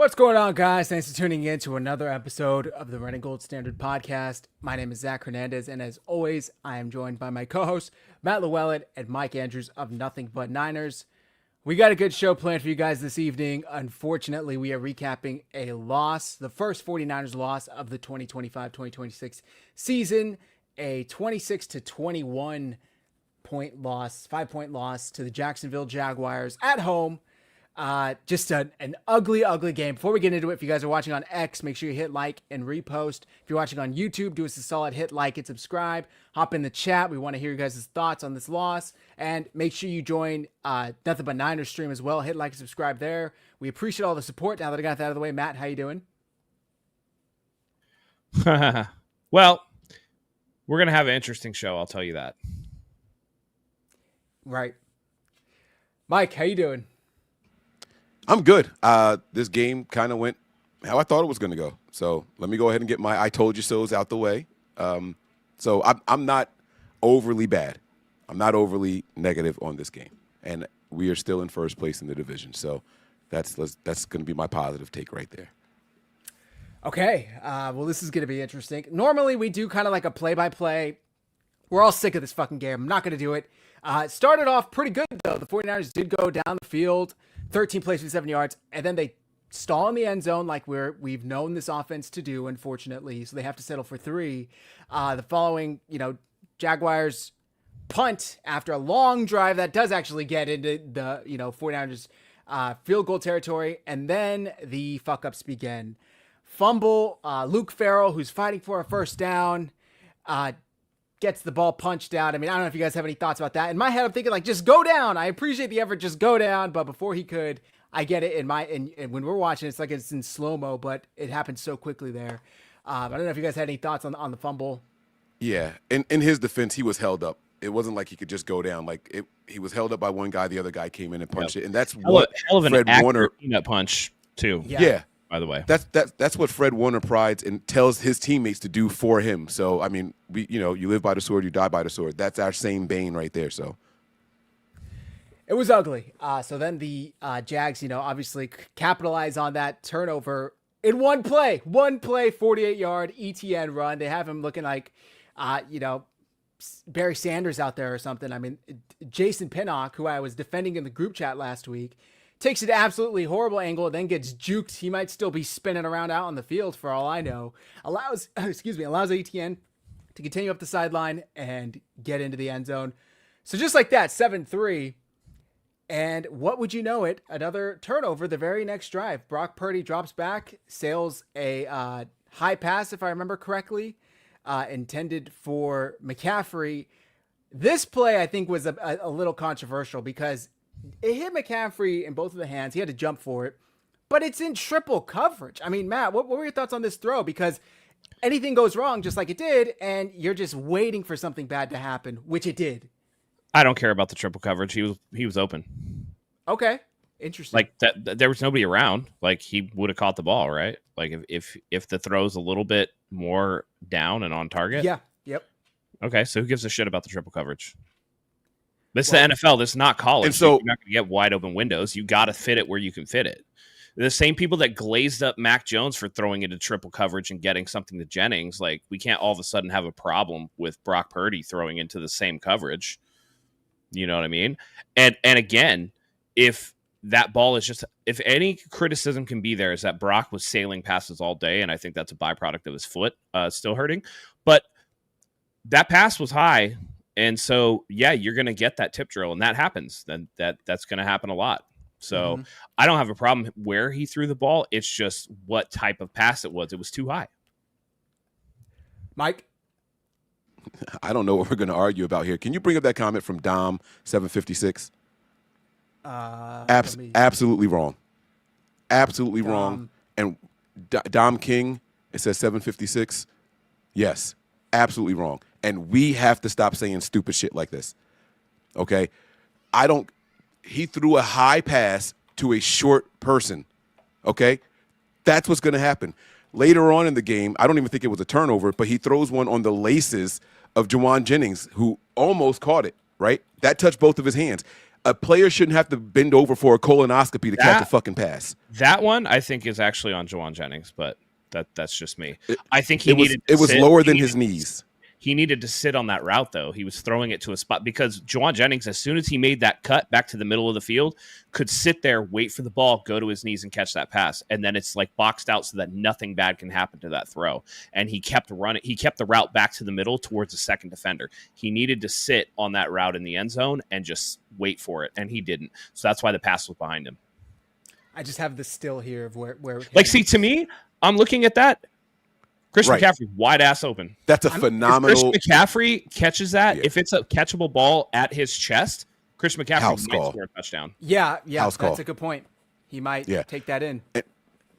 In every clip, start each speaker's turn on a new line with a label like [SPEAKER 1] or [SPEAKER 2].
[SPEAKER 1] What's going on, guys? Thanks for tuning in to another episode of the Red and Gold Standard Podcast. My name is Zach Hernandez, and as always, I am joined by my co-hosts, Matt Llewellyn and Mike Andrews of Nothing But Niners. We got a good show planned for you guys this evening. Unfortunately, we are recapping a loss, the first 49ers loss of the 2025-2026 season, a 26-21 point loss, 5-point loss to the Jacksonville Jaguars at home. Just an ugly, ugly game. Before we get into it, if you guys are watching on X, make sure you hit like and repost. If you're watching on YouTube, do us a solid, hit like and subscribe. Hop in the chat. We want to hear you guys' thoughts on this loss. And make sure you join Nothing But Niners stream as well. Hit like and subscribe there. We appreciate all the support. Now that I got that out of the way, Matt, how you doing?
[SPEAKER 2] Well, we're going to have an interesting show, I'll tell you that.
[SPEAKER 1] Right. Mike, how you doing?
[SPEAKER 3] I'm good. This game kind of went how I thought it was going to go. So let me go ahead and get my I told you so's out the way. So I'm not overly bad. I'm not overly negative on this game. And we are still in first place in the division. So that's going to be my positive take right there.
[SPEAKER 1] Okay. Well, this is going to be interesting. Normally, we do kind of like a play-by-play. We're all sick of this fucking game. I'm not going to do it. It started off pretty good, though. The 49ers did go down the field, 13 plays for 7 yards, and then they stall in the end zone like we've known this offense to do, unfortunately, so they have to settle for 3. The following, Jaguars punt after a long drive that does actually get into the, 49ers field goal territory, and then the fuck-ups begin. Fumble, Luke Farrell, who's fighting for a first down, gets the ball punched out. I mean, I don't know if you guys have any thoughts about that. In my head, I'm thinking, just go down. I appreciate the effort, just go down. But before he could, I get it. And when we're watching, it's like it's in slow-mo, but it happened so quickly there. I don't know if you guys had any thoughts on the fumble.
[SPEAKER 3] Yeah, in his defense, he was held up. It wasn't like he could just go down. He was held up by one guy. The other guy came in and punched it. And that's what
[SPEAKER 2] hell of an
[SPEAKER 3] Fred Warner
[SPEAKER 2] peanut punch, too.
[SPEAKER 3] Yeah.
[SPEAKER 2] By the way,
[SPEAKER 3] that's what Fred Warner prides and tells his teammates to do for him. So I mean, you live by the sword, you die by the sword. That's our same bane right there. So
[SPEAKER 1] it was ugly. So then the Jags, obviously capitalize on that turnover in one play, 48-yard ETN run. They have him looking like, Barry Sanders out there or something. I mean, Jason Pinnock, who I was defending in the group chat last week, takes it absolutely horrible angle, then gets juked. He might still be spinning around out on the field for all I know. Allows ATN to continue up the sideline and get into the end zone. So just like that, 7-3. And what would you know it? Another turnover the very next drive. Brock Purdy drops back, sails a high pass, if I remember correctly, intended for McCaffrey. This play, I think, was a little controversial because it hit McCaffrey in both of the hands. He had to jump for it, but it's in triple coverage. I mean, Matt, what were your thoughts on this throw? Because anything goes wrong just like it did, and you're just waiting for something bad to happen, which it did.
[SPEAKER 2] I don't care about the triple coverage. He was open.
[SPEAKER 1] Okay, interesting.
[SPEAKER 2] Like that, there was nobody around. Like he would have caught the ball, right? Like if the throw's a little bit more down and on target.
[SPEAKER 1] Yeah. Yep.
[SPEAKER 2] Okay, so who gives a shit about the triple coverage? This is the NFL. This is not college.
[SPEAKER 3] And so
[SPEAKER 2] you're not going to get wide open windows. You got to fit it where you can fit it. The same people that glazed up Mac Jones for throwing into triple coverage and getting something to Jennings, like we can't all of a sudden have a problem with Brock Purdy throwing into the same coverage. You know what I mean? And again, if that ball is just, if any criticism can be there, is that Brock was sailing passes all day, and I think that's a byproduct of his foot still hurting. But that pass was high. And so, yeah, you're going to get that tip drill, and that happens. Then that's going to happen a lot. So I don't have a problem where he threw the ball. It's just what type of pass it was. It was too high.
[SPEAKER 1] Mike?
[SPEAKER 3] I don't know what we're going to argue about here. Can you bring up that comment from Dom 756? Absolutely wrong. Absolutely wrong. And Dom King, it says 756. Yes, absolutely wrong. And we have to stop saying stupid shit like this. Okay? He threw a high pass to a short person. Okay? That's what's going to happen. Later on in the game, I don't even think it was a turnover, but he throws one on the laces of Llewellyn Jennings, who almost caught it, right? That touched both of his hands. A player shouldn't have to bend over for a colonoscopy to catch a fucking pass.
[SPEAKER 2] That one I think is actually on Llewellyn Jennings, but that's just me. I think
[SPEAKER 3] it was lower than his knees.
[SPEAKER 2] He needed to sit on that route, though. He was throwing it to a spot because Llewellyn Jennings, as soon as he made that cut back to the middle of the field, could sit there, wait for the ball, go to his knees and catch that pass. And then it's like boxed out so that nothing bad can happen to that throw. And he kept running. He kept the route back to the middle towards the second defender. He needed to sit on that route in the end zone and just wait for it. And he didn't. So that's why the pass was behind him.
[SPEAKER 1] I just have the still here of where
[SPEAKER 2] like, see, to me, I'm looking at that. Christian McCaffrey, wide ass open.
[SPEAKER 3] That's a phenomenal.
[SPEAKER 2] If Christian McCaffrey catches that, if it's a catchable ball at his chest, Christian McCaffrey might score a touchdown.
[SPEAKER 1] Yeah, that's a good point. He might take that in.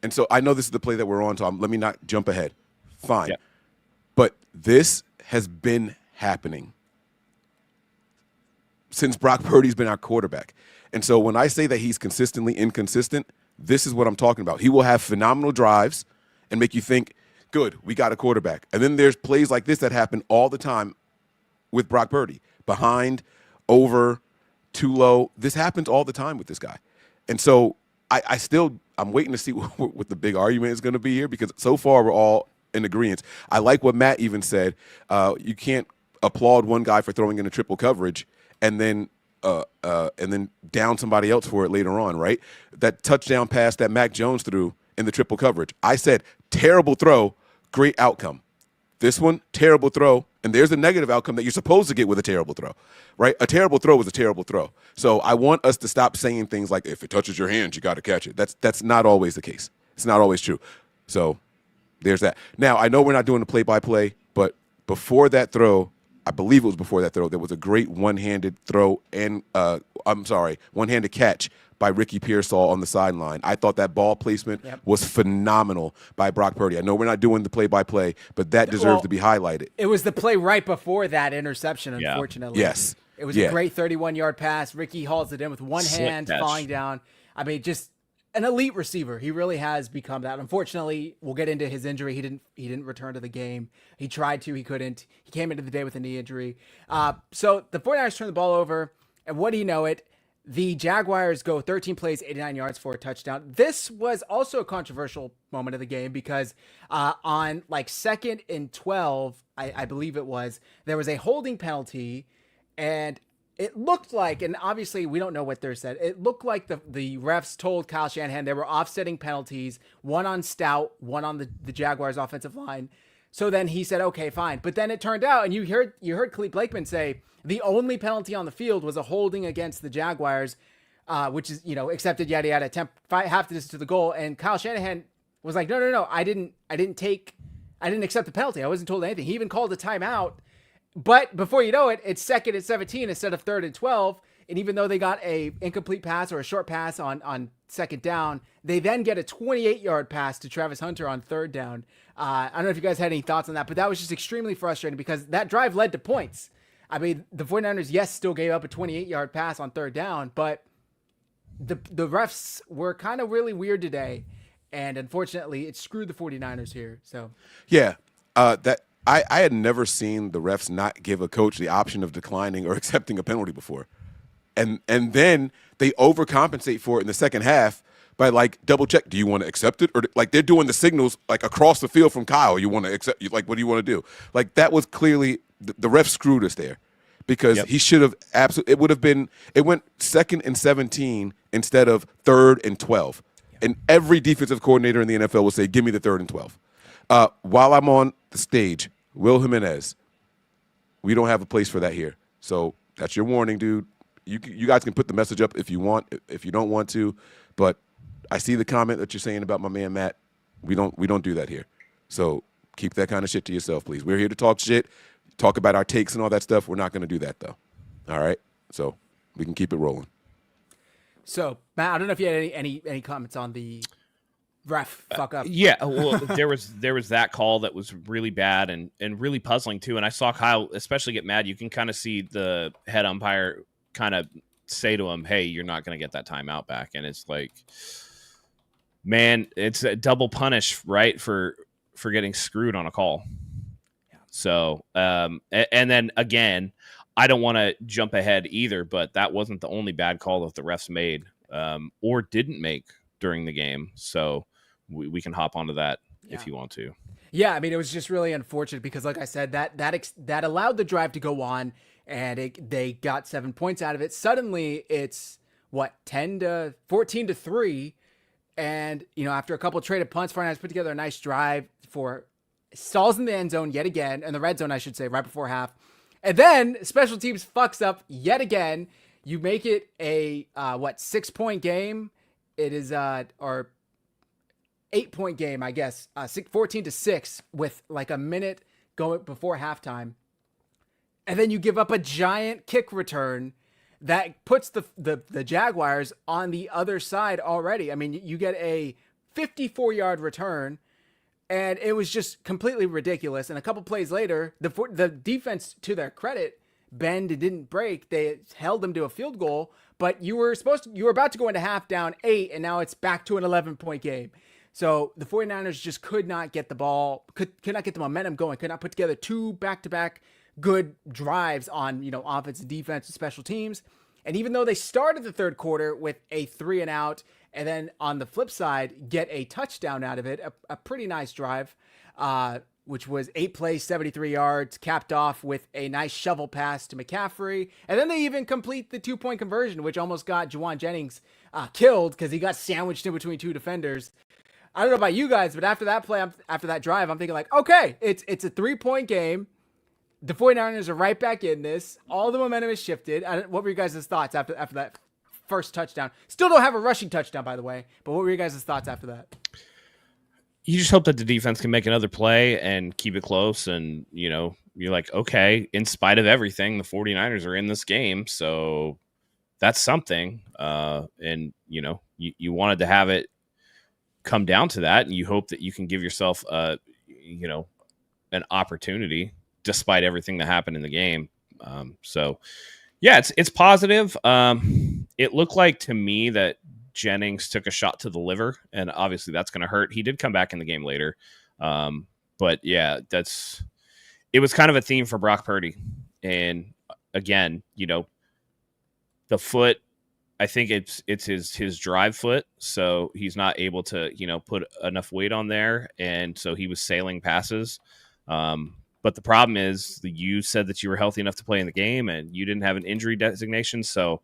[SPEAKER 3] And so I know this is the play that we're on, so let me not jump ahead. Fine.
[SPEAKER 2] Yeah.
[SPEAKER 3] But this has been happening since Brock Purdy's been our quarterback. And so when I say that he's consistently inconsistent, this is what I'm talking about. He will have phenomenal drives and make you think, good, we got a quarterback. And then there's plays like this that happen all the time with Brock Purdy. Behind, over, too low. This happens all the time with this guy. And so I'm waiting to see what the big argument is going to be here, because so far we're all in agreement. I like what Matt even said. You can't applaud one guy for throwing in a triple coverage and then down somebody else for it later on, right? That touchdown pass that Mac Jones threw in the triple coverage. I said, terrible throw, great outcome. This one, terrible throw, and there's a negative outcome that you're supposed to get with a terrible throw, right? A terrible throw is a terrible throw. So I want us to stop saying things like, if it touches your hand, you got to catch it. That's not always the case. It's not always true. So there's that. Now, I know we're not doing the play-by-play, but before that throw, I believe it was before that throw, there was a great one-handed throw and, one-handed catch by Ricky Pearsall on the sideline. I thought that ball placement was phenomenal by Brock Purdy. I know we're not doing the play-by-play, but that deserves to be highlighted.
[SPEAKER 1] It was the play right before that interception, unfortunately.
[SPEAKER 3] Yes.
[SPEAKER 1] It was a great 31-yard pass. Ricky hauls it in with one hand, falling down. I mean, just an elite receiver. He really has become that. Unfortunately, we'll get into his injury. He didn't return to the game. He tried to. He couldn't. He came into the day with a knee injury. So the 49ers turn the ball over, and what do you know it? The Jaguars go 13 plays, 89 yards for a touchdown. This was also a controversial moment of the game because on like 2nd and 12, I believe it was, there was a holding penalty, and it looked like, and obviously we don't know what they're said, it looked like the refs told Kyle Shanahan there were offsetting penalties, one on Stout, one on the Jaguars offensive line. So then he said, okay, fine. But then it turned out, and you heard Khalid Blakeman say, the only penalty on the field was a holding against the Jaguars, which is, accepted, yada, yada, half the distance to the goal. And Kyle Shanahan was like, no, I didn't accept the penalty. I wasn't told anything. He even called a timeout. But before you know it, it's 2nd and 17 instead of 3rd and 12. And even though they got a incomplete pass or a short pass on 2nd down, they then get a 28-yard pass to Travis Hunter on 3rd down. I don't know if you guys had any thoughts on that, but that was just extremely frustrating because that drive led to points. I mean, the 49ers, yes, still gave up a 28-yard pass on 3rd down, but the refs were kind of really weird today, and unfortunately, it screwed the 49ers here. So
[SPEAKER 3] yeah, that I had never seen the refs not give a coach the option of declining or accepting a penalty before, and then they overcompensate for it in the second half by like double check. Do you want to accept it, or like they're doing the signals like across the field from Kyle? You want to accept? Like, what do you want to do? Like that was clearly. The ref screwed us there because he should have absolutely. It would have been. It went 2nd and 17 instead of 3rd and 12, and every defensive coordinator in the NFL will say, "Give me the 3rd and 12." While I'm on the stage, Will Hernandez, we don't have a place for that here. So that's your warning, dude. You guys can put the message up if you want. If you don't want to, but I see the comment that you're saying about my man Matt. We don't do that here. So keep that kind of shit to yourself, please. We're here to talk shit. Talk about our takes and all that stuff. We're not going to do that, though. All right? So we can keep it rolling.
[SPEAKER 1] So, Matt, I don't know if you had any comments on the ref fuck up.
[SPEAKER 2] Yeah, well, there was that call that was really bad and really puzzling, too. And I saw Kyle especially get mad. You can kind of see the head umpire kind of say to him, hey, you're not going to get that timeout back. And it's like, man, it's a double punish, right, for getting screwed on a call. So, and then again, I don't want to jump ahead either, but that wasn't the only bad call that the refs made or didn't make during the game. So we can hop onto that if you want to.
[SPEAKER 1] Yeah, I mean, it was just really unfortunate because, like I said, that allowed the drive to go on, and they got 7 points out of it. Suddenly, it's 14-3, and after a couple of traded punts, Hernandez put together a nice drive for stalls in the end zone yet again, in the red zone, I should say, right before half, and then special teams fucks up yet again. You make it a 6-point game. It is or 8-point game, I guess, 14-6 with like a minute going before halftime. And then you give up a giant kick return that puts the Jaguars on the other side already. I mean, you get a 54-yard return, and it was just completely ridiculous. And a couple plays later, the defense, to their credit, bend and didn't break. They held them to a field goal, but you were about to go into half down 8, and now it's back to an 11-point game. So the 49ers just could not get the ball, could not get the momentum going, could not put together 2 back-to-back good drives on, offense and defense and special teams. And even though they started the third quarter with a 3-and-out, and then on the flip side, get a touchdown out of it, a pretty nice drive, which was 8 plays, 73 yards, capped off with a nice shovel pass to McCaffrey. And then they even complete the 2-point conversion, which almost got Llewellyn Jennings killed because he got sandwiched in between 2 defenders. I don't know about you guys, but after that play, after that drive, I'm thinking like, okay, it's a 3-point game. The 49ers are right back in this. All the momentum is shifted. What were your guys' thoughts after that first touchdown? Still don't have a rushing touchdown, by the way, but what were your guys' thoughts after that?
[SPEAKER 2] You just hope that the defense can make another play and keep it close. And, you're like, okay, in spite of everything, the 49ers are in this game. So that's something. And, you wanted to have it come down to that. And you hope that you can give yourself, an opportunity despite everything that happened in the game. So yeah, it's positive. It looked like to me that Jennings took a shot to the liver, and obviously that's going to hurt. He did come back in the game later. But yeah, it was kind of a theme for Brock Purdy. And again, the foot, I think it's his drive foot. So he's not able to, put enough weight on there. And so he was sailing passes. But the problem is you said that you were healthy enough to play in the game and you didn't have an injury designation. So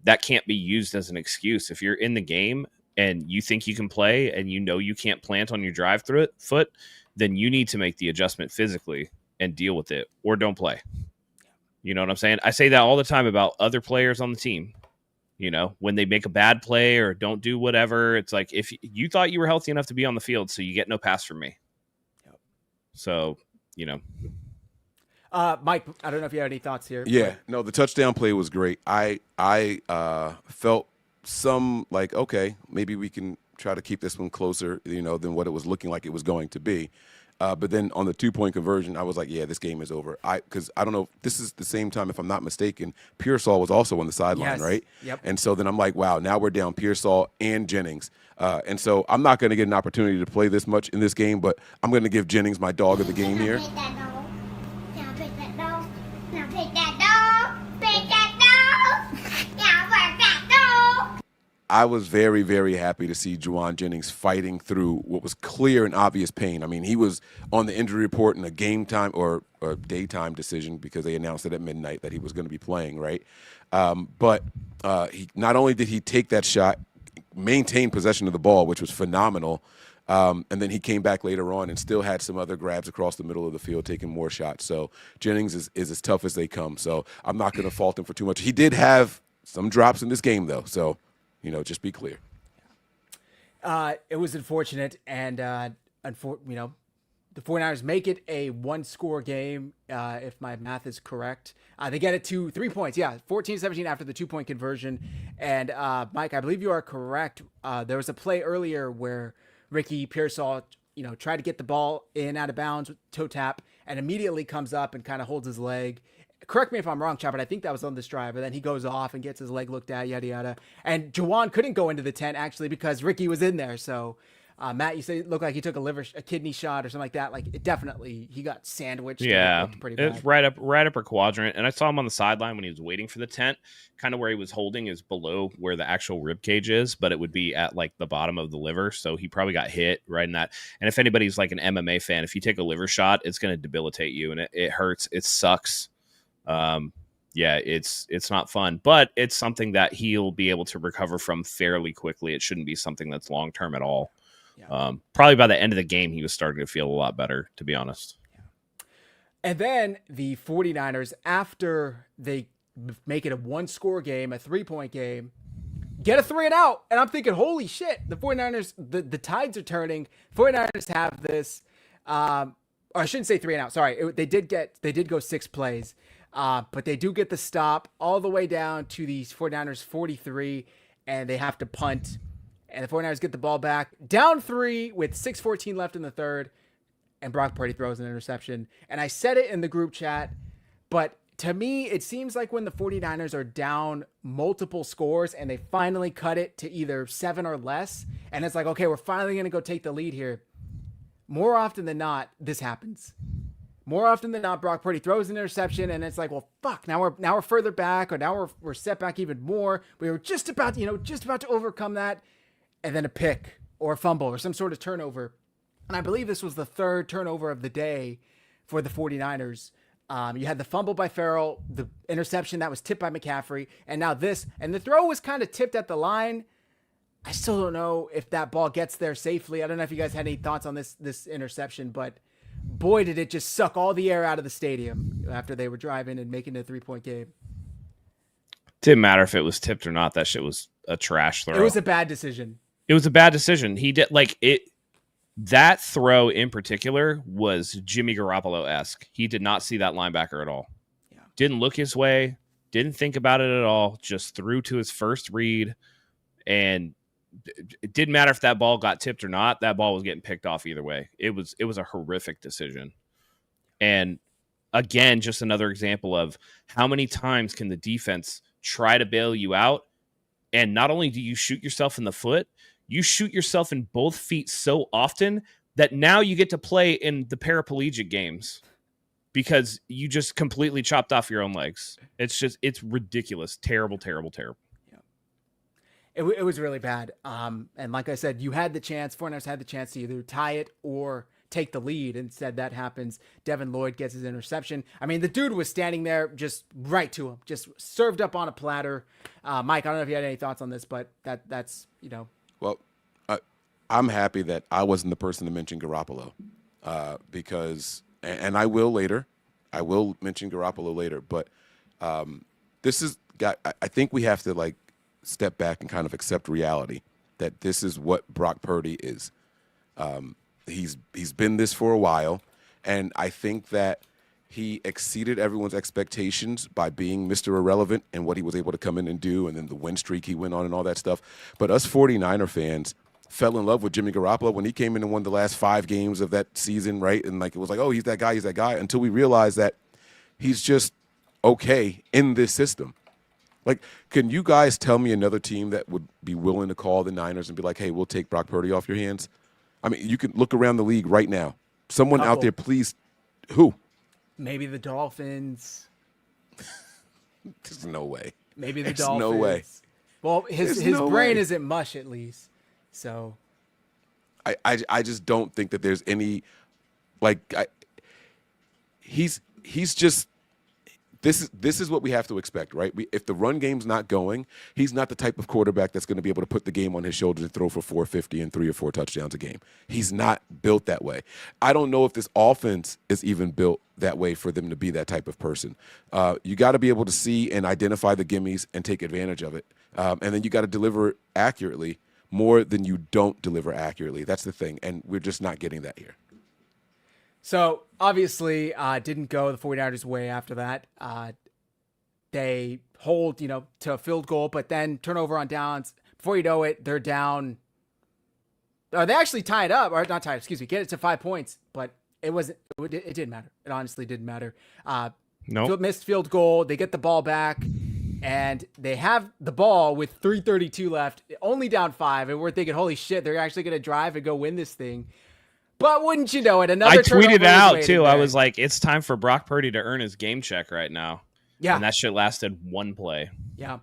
[SPEAKER 2] that can't be used as an excuse. If you're in the game and you think you can play and you can't plant on your drive through it foot, then you need to make the adjustment physically and deal with it, or don't play. You know what I'm saying? I say that all the time about other players on the team. When they make a bad play or don't do whatever, it's like, if you thought you were healthy enough to be on the field, so you get no pass from me. Yep. So,
[SPEAKER 1] Mike, I don't know if you have any thoughts here.
[SPEAKER 3] Yeah, no, the touchdown play was great. I felt some like, okay, maybe we can try to keep this one closer, than what it was looking like it was going to be. But then on the 2-point conversion, I was like, yeah, this game is over. Because I don't know, this is the same time, if I'm not mistaken, Pearsall was also on the sideline,
[SPEAKER 1] yes.
[SPEAKER 3] right?
[SPEAKER 1] Yep.
[SPEAKER 3] And so then I'm like, wow, now we're down Pearsall and Jennings. And so I'm not going to get an opportunity to play this much in this game, but I'm going to give Jennings my dog of the game here. I was very, very happy to see Llewellyn Jennings fighting through what was clear and obvious pain. I mean, he was on the injury report in a game time or daytime decision because they announced it at midnight that he was going to be playing, right? But he not only did he take that shot, maintain possession of the ball, which was phenomenal, and then he came back later on and still had some other grabs across the middle of the field, taking more shots. So Jennings is as tough as they come. So I'm not going to fault him for too much. He did have some drops in this game, though, so just be clear.
[SPEAKER 1] It was unfortunate, and the 49ers make it a 1-score game, if my math is correct. They get it to 3 points. Yeah, 14-17 after the 2-point conversion. And Mike, I believe you are correct. There was a play earlier where Ricky Pearsall, tried to get the ball in out of bounds with toe tap, and immediately comes up and kind of holds his leg. Correct me if I'm wrong, Chop, but I think that was on this drive. And then he goes off and gets his leg looked at, yada, yada. And Juwan couldn't go into the tent, actually, because Ricky was in there. So Matt, you say it looked like he took a kidney shot or something like that. Like it definitely, he got sandwiched.
[SPEAKER 2] Yeah,
[SPEAKER 1] it looked pretty bad.
[SPEAKER 2] it's right upper quadrant, and I saw him on the sideline when he was waiting for the tent. Kind of where he was holding is below where the actual rib cage is, but it would be at like the bottom of the liver. So he probably got hit right in that. And if anybody's like an MMA fan, if you take a liver shot, it's going to debilitate you, and it hurts. It sucks. Yeah, it's not fun, but it's something that he'll be able to recover from fairly quickly. It shouldn't be something that's long term at all. Yeah. Probably by the end of the game, he was starting to feel a lot better, to be honest.
[SPEAKER 1] Yeah. And then the 49ers, after they make it a 1-score game, a 3-point game, get a 3 and out. And I'm thinking, holy shit, the 49ers, the tides are turning. 49ers have this, or I shouldn't say 3 and out. Sorry. They did go 6 plays, but they do get the stop all the way down to the 49ers 43, and they have to punt. And the 49ers get the ball back, down 3 with 6:14 left in the third, and Brock Purdy throws an interception. And I said it in the group chat, but to me, it seems like when the 49ers are down multiple scores and they finally cut it to either 7 or less, and it's like, okay, we're finally going to go take the lead here. More often than not, this happens. More often than not, Brock Purdy throws an interception, and it's like, well, fuck, now we're further back, or now we're set back even more. We were just about to overcome that. And then a pick or a fumble or some sort of turnover. And I believe this was the 3rd turnover of the day for the 49ers. You had the fumble by Farrell, the interception that was tipped by McCaffrey, and now this. And the throw was kind of tipped at the line. I still don't know if that ball gets there safely. I don't know if you guys had any thoughts on this interception, but boy, did it just suck all the air out of the stadium after they were driving and making it a 3-point game.
[SPEAKER 2] Didn't matter if it was tipped or not. That shit was a trash throw.
[SPEAKER 1] It was a bad decision.
[SPEAKER 2] It was a bad decision. He did like it. That throw in particular was Jimmy Garoppolo-esque. He did not see that linebacker at all. Yeah. Didn't look his way. Didn't think about it at all. Just threw to his first read. And it didn't matter if that ball got tipped or not. That ball was getting picked off either way. It was a horrific decision. And again, just another example of how many times can the defense try to bail you out. And not only do you shoot yourself in the foot, you shoot yourself in both feet so often that now you get to play in the paraplegic games because you just completely chopped off your own legs. It's ridiculous. Terrible, terrible, terrible.
[SPEAKER 1] Yeah. It was really bad. And like I said, 49ers had the chance to either tie it or take the lead. Instead, that happens. Devin Lloyd gets his interception. I mean, the dude was standing there just right to him, just served up on a platter. Mike, I don't know if you had any thoughts on this, but that's.
[SPEAKER 3] Well, I'm happy that I wasn't the person to mention Garoppolo because, and I will later. I will mention Garoppolo later, but this is. I think we have to step back and kind of accept reality that this is what Brock Purdy is. He's been this for a while, and I think that he exceeded everyone's expectations by being Mr. Irrelevant and what he was able to come in and do, and then the win streak he went on and all that stuff. But us 49er fans fell in love with Jimmy Garoppolo when he came in and won the last 5 games of that season, right? And it was like, oh, he's that guy, until we realized that he's just okay in this system. Can you guys tell me another team that would be willing to call the Niners and be like, hey, we'll take Brock Purdy off your hands? I mean, you can look around the league right now. Someone out there, please. Who?
[SPEAKER 1] Maybe the Dolphins.
[SPEAKER 3] There's no way.
[SPEAKER 1] Maybe the
[SPEAKER 3] There's
[SPEAKER 1] Dolphins.
[SPEAKER 3] no way.
[SPEAKER 1] Well, his brain isn't mush, at least. So.
[SPEAKER 3] I just don't think that there's any, he's just. This is what we have to expect, right? If the run game's not going, he's not the type of quarterback that's going to be able to put the game on his shoulders and throw for 450 and 3 or 4 touchdowns a game. He's not built that way. I don't know if this offense is even built that way for them to be that type of person. You got to be able to see and identify the gimmies and take advantage of it. And then you got to deliver accurately more than you don't deliver accurately. That's the thing. And we're just not getting that here.
[SPEAKER 1] So, obviously, didn't go the 49ers' way after that. They hold, to a field goal, but then turnover on downs. Before you know it, they're down. They actually tie it up, or not tie it, excuse me, get it to 5 points, but it didn't matter. It honestly didn't matter.
[SPEAKER 2] Nope.
[SPEAKER 1] Missed field goal. They get the ball back. and they have the ball with 3:32 left, only down 5, and we're thinking, holy shit, they're actually going to drive and go win this thing. But wouldn't you know it, another
[SPEAKER 2] I tweeted out too.
[SPEAKER 1] There.
[SPEAKER 2] I was like, it's time for Brock Purdy to earn his game check right now.
[SPEAKER 1] Yeah.
[SPEAKER 2] And that shit lasted 1 play.
[SPEAKER 1] Yeah.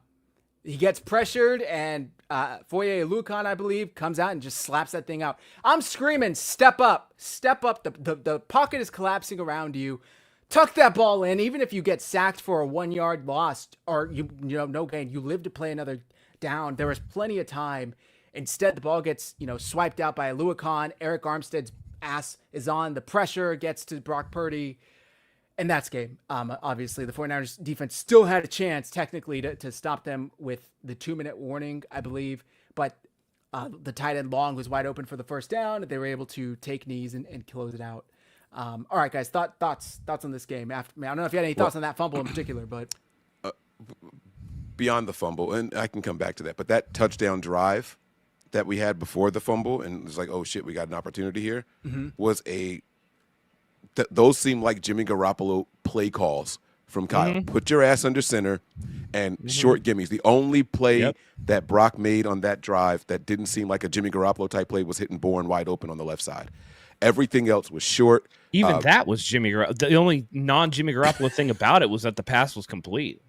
[SPEAKER 1] He gets pressured, and Llewellyn, I believe, comes out and just slaps that thing out. I'm screaming, step up, step up. The pocket is collapsing around you. Tuck that ball in, even if you get sacked for a 1 yard loss or no gain. You live to play another down. There was plenty of time. Instead, the ball gets swiped out by Llewellyn. Eric Armstead's ass is on. The pressure gets to Brock Purdy. And that's game. Obviously, the 49ers defense still had a chance technically to stop them with the 2-minute warning, I believe. But the tight end Long was wide open for the first down. They were able to take knees and close it out. All right, guys, thoughts on this game? I don't know if you had any thoughts on that fumble in particular, but
[SPEAKER 3] beyond the fumble, and I can come back to that, but that touchdown drive that we had before the fumble, and it's like, oh shit, we got an opportunity here, was those seem like Jimmy Garoppolo play calls from Kyle. Put your ass under center and short gimmies. The only play that Brock made on that drive that didn't seem like a Jimmy Garoppolo type play was hitting Bourne wide open on the left side. Everything else was short.
[SPEAKER 2] Even that was Jimmy Garoppolo. The only non-Jimmy Garoppolo thing about it was that the pass was complete.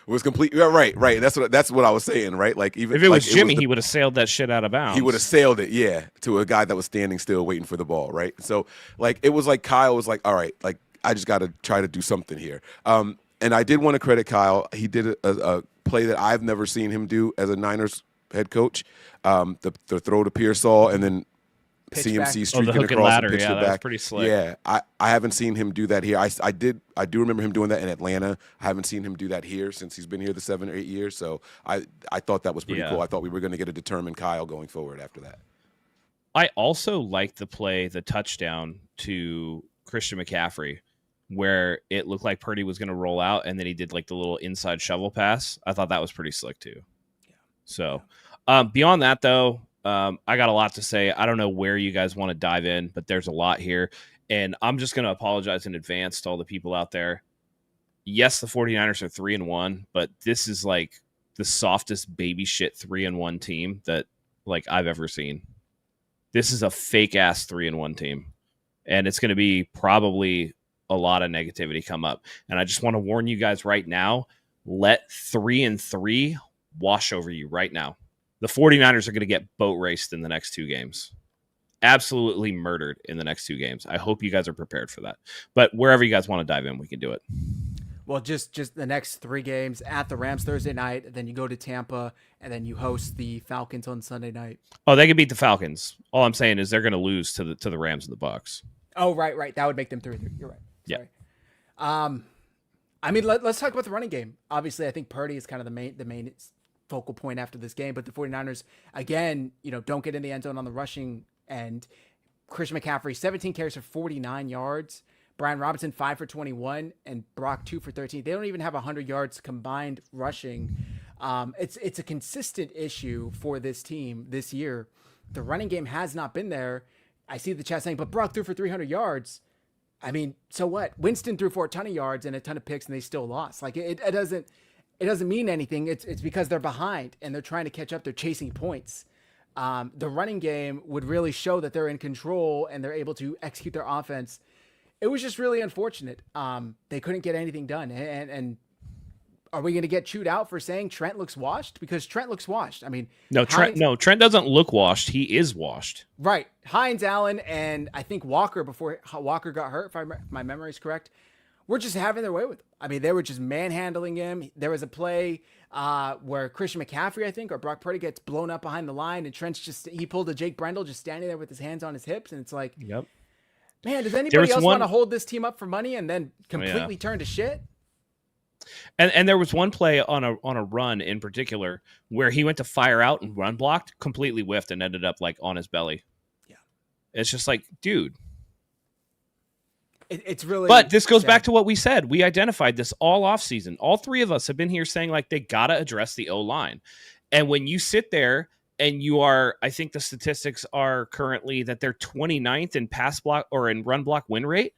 [SPEAKER 3] It was complete. Yeah, right. That's what I was saying, right? Like, even
[SPEAKER 2] if it was Jimmy, he would have sailed that shit out of bounds.
[SPEAKER 3] He would have sailed it, yeah, to a guy that was standing still waiting for the ball, right? So, like, it was like Kyle was like, all right, like, I just got to try to do something here. And I did want to credit Kyle. He did a play that I've never seen him do as a Niners head coach. The throw to Pearsall and then CMC streaking across
[SPEAKER 2] ladder.
[SPEAKER 3] and pitch
[SPEAKER 2] Yeah,
[SPEAKER 3] it
[SPEAKER 2] that was
[SPEAKER 3] back.
[SPEAKER 2] pretty slick.
[SPEAKER 3] Yeah, I haven't seen him do that here. I do remember him doing that in Atlanta. I haven't seen him do that here since he's been here the 7 or 8 years. So I thought that was pretty cool. I thought we were going to get a determined Kyle going forward after that.
[SPEAKER 2] I also liked the touchdown to Christian McCaffrey, where it looked like Purdy was going to roll out, and then he did like the little inside shovel pass. I thought that was pretty slick too. Yeah. So beyond that, though, I got a lot to say. I don't know where you guys want to dive in, but there's a lot here. And I'm just going to apologize in advance to all the people out there. Yes, the 49ers are 3-1, but this is like the softest baby shit 3-1 team that like I've ever seen. This is a fake ass 3-1 team. And it's going to be probably a lot of negativity come up. And I just want to warn you guys right now, let 3-3 wash over you right now. The 49ers are going to get boat raced in the next 2 games. Absolutely murdered in the next 2 games. I hope you guys are prepared for that. But wherever you guys want to dive in, we can do it.
[SPEAKER 1] Well, just the next 3 games at the Rams Thursday night, then you go to Tampa, and then you host the Falcons on Sunday night.
[SPEAKER 2] Oh, they can beat the Falcons. All I'm saying is they're going to lose to the Rams and the Bucs.
[SPEAKER 1] Oh, right. That would make them 3-3. You're right. Sorry.
[SPEAKER 2] Yeah.
[SPEAKER 1] I mean, let's talk about the running game. Obviously, I think Purdy is kind of the main focal point after this game, but the 49ers, again, don't get in the end zone on the rushing end. Christian McCaffrey, 17 carries for 49 yards. Brian Robinson, 5 for 21, and Brock, 2 for 13. They don't even have 100 yards combined rushing. It's a consistent issue for this team this year. The running game has not been there. I see the chat saying, but Brock threw for 300 yards. I mean, so what? Winston threw for a ton of yards and a ton of picks, and they still lost. Like, it doesn't mean anything. It's because they're behind and they're trying to catch up. They're chasing points. The running game would really show that they're in control and they're able to execute their offense. It was just really unfortunate. They couldn't get anything done. And are we going to get chewed out for saying Trent looks washed? Because Trent looks washed. I mean,
[SPEAKER 2] Trent doesn't look washed. He is washed.
[SPEAKER 1] Right. Hines, Allen, and I think Walker, before Walker got hurt, if my memory is correct, were just having their way with him. I mean, they were just manhandling him. There was a play where Christian McCaffrey, I think, or Brock Purdy gets blown up behind the line, and Trent's he pulled a Jake Brendel just standing there with his hands on his hips, and it's like,
[SPEAKER 2] yep.
[SPEAKER 1] Man, does anybody else want to hold this team up for money and then completely turn to shit?
[SPEAKER 2] And there was one play on a run in particular where he went to fire out and run blocked, completely whiffed, and ended up like on his belly. Yeah, it's just like, dude.
[SPEAKER 1] It's really.
[SPEAKER 2] But this goes back to what we said. We identified this all offseason. All 3 of us have been here saying like they gotta address the O-line, and when you sit there and you are, I think the statistics are currently that they're 29th in pass block or in run block win rate.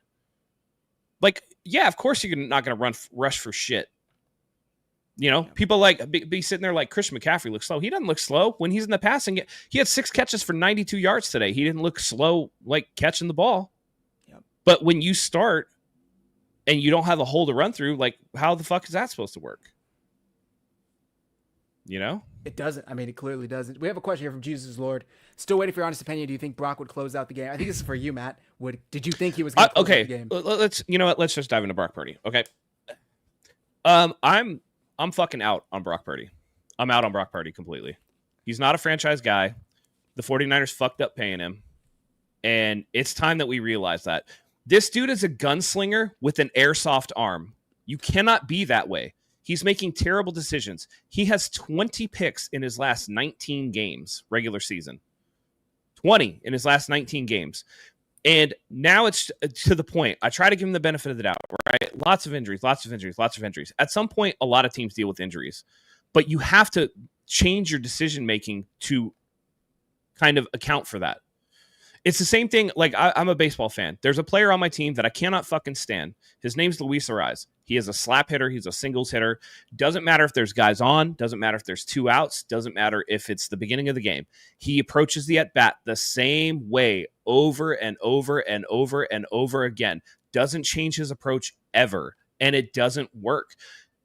[SPEAKER 2] Like, yeah, of course you're not going to rush for shit. You know, people like be sitting there like Christian McCaffrey looks slow. He doesn't look slow when he's in the passing. He had 6 catches for 92 yards today. He didn't look slow like catching the ball.
[SPEAKER 1] Yep.
[SPEAKER 2] But when you start and you don't have a hole to run through, like how the fuck is that supposed to work? You know?
[SPEAKER 1] It doesn't. I mean, it clearly doesn't. We have a question here from Jesus Lord. Still waiting for your honest opinion. Do you think Brock would close out the game? I think this is for you, Matt. Did you think he was going to close out the game?
[SPEAKER 2] Let's let's just dive into Brock Purdy. Okay. I'm fucking out on Brock Purdy. I'm out on Brock Purdy completely. He's not a franchise guy. The 49ers fucked up paying him. And it's time that we realize that. This dude is a gunslinger with an airsoft arm. You cannot be that way. He's making terrible decisions. He has 20 picks in his last 19 games, regular season. 20 in his last 19 games. And now it's to the point. I try to give him the benefit of the doubt, right? Lots of injuries. At some point, a lot of teams deal with injuries. But you have to change your decision-making to kind of account for that. It's the same thing. Like, I'm a baseball fan. There's a player on my team that I cannot fucking stand. His name's Luis Ariz. He is a slap hitter. He's a singles hitter. Doesn't matter if there's guys on. Doesn't matter if there's 2 outs. Doesn't matter if it's the beginning of the game. He approaches the at-bat the same way over and over and over and over again. Doesn't change his approach ever. And it doesn't work.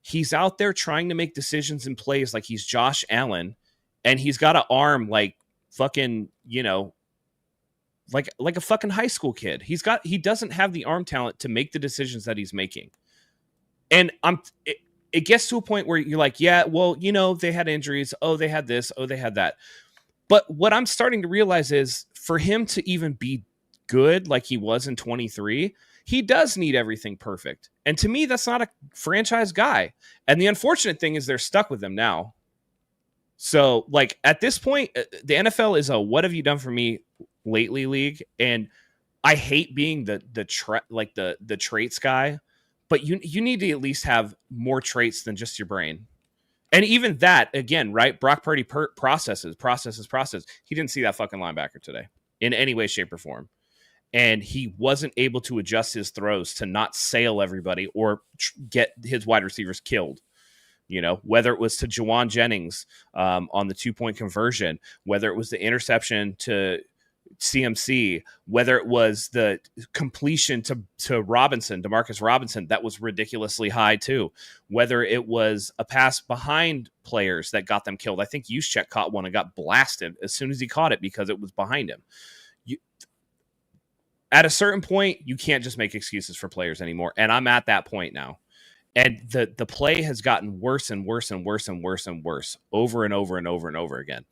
[SPEAKER 2] He's out there trying to make decisions and plays like he's Josh Allen. And he's got an arm like fucking, you know, like a fucking high school kid. He doesn't have the arm talent to make the decisions that he's making. And it gets to a point where you're like, yeah, well, you know, they had injuries. Oh, they had this. Oh, they had that. But what I'm starting to realize is for him to even be good like he was in 23, he does need everything perfect. And to me, that's not a franchise guy. And the unfortunate thing is they're stuck with him now. So, like, at this point, the NFL is a what have you done for me lately league. And I hate being the traits guy. But you need to at least have more traits than just your brain. And even that, again, right? Brock Purdy processes. He didn't see that fucking linebacker today in any way, shape, or form. And he wasn't able to adjust his throws to not sail everybody or get his wide receivers killed. You know, whether it was to Juwan Jennings on the 2-point conversion, whether it was the interception to CMC, whether it was the completion to Robinson, Demarcus Robinson, that was ridiculously high too. Whether it was a pass behind players that got them killed. I think Juszczyk caught one and got blasted as soon as he caught it because it was behind him. At a certain point, you can't just make excuses for players anymore. And I'm at that point now. And the play has gotten worse and worse and worse and worse and worse over and over and over and over again.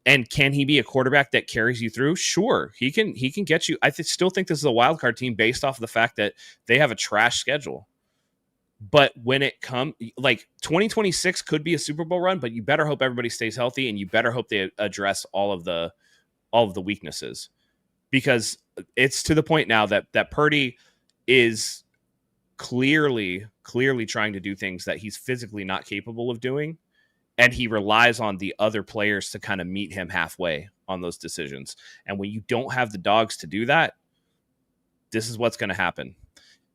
[SPEAKER 2] And can he be a quarterback that carries you through? Sure, he can get you. I still think this is a wild card team based off of the fact that they have a trash schedule. But when it comes, like 2026 could be a Super Bowl run, but you better hope everybody stays healthy and you better hope they address all of the weaknesses, because it's to the point now that Purdy is clearly trying to do things that he's physically not capable of doing. And he relies on the other players to kind of meet him halfway on those decisions. And when you don't have the dogs to do that, this is what's going to happen.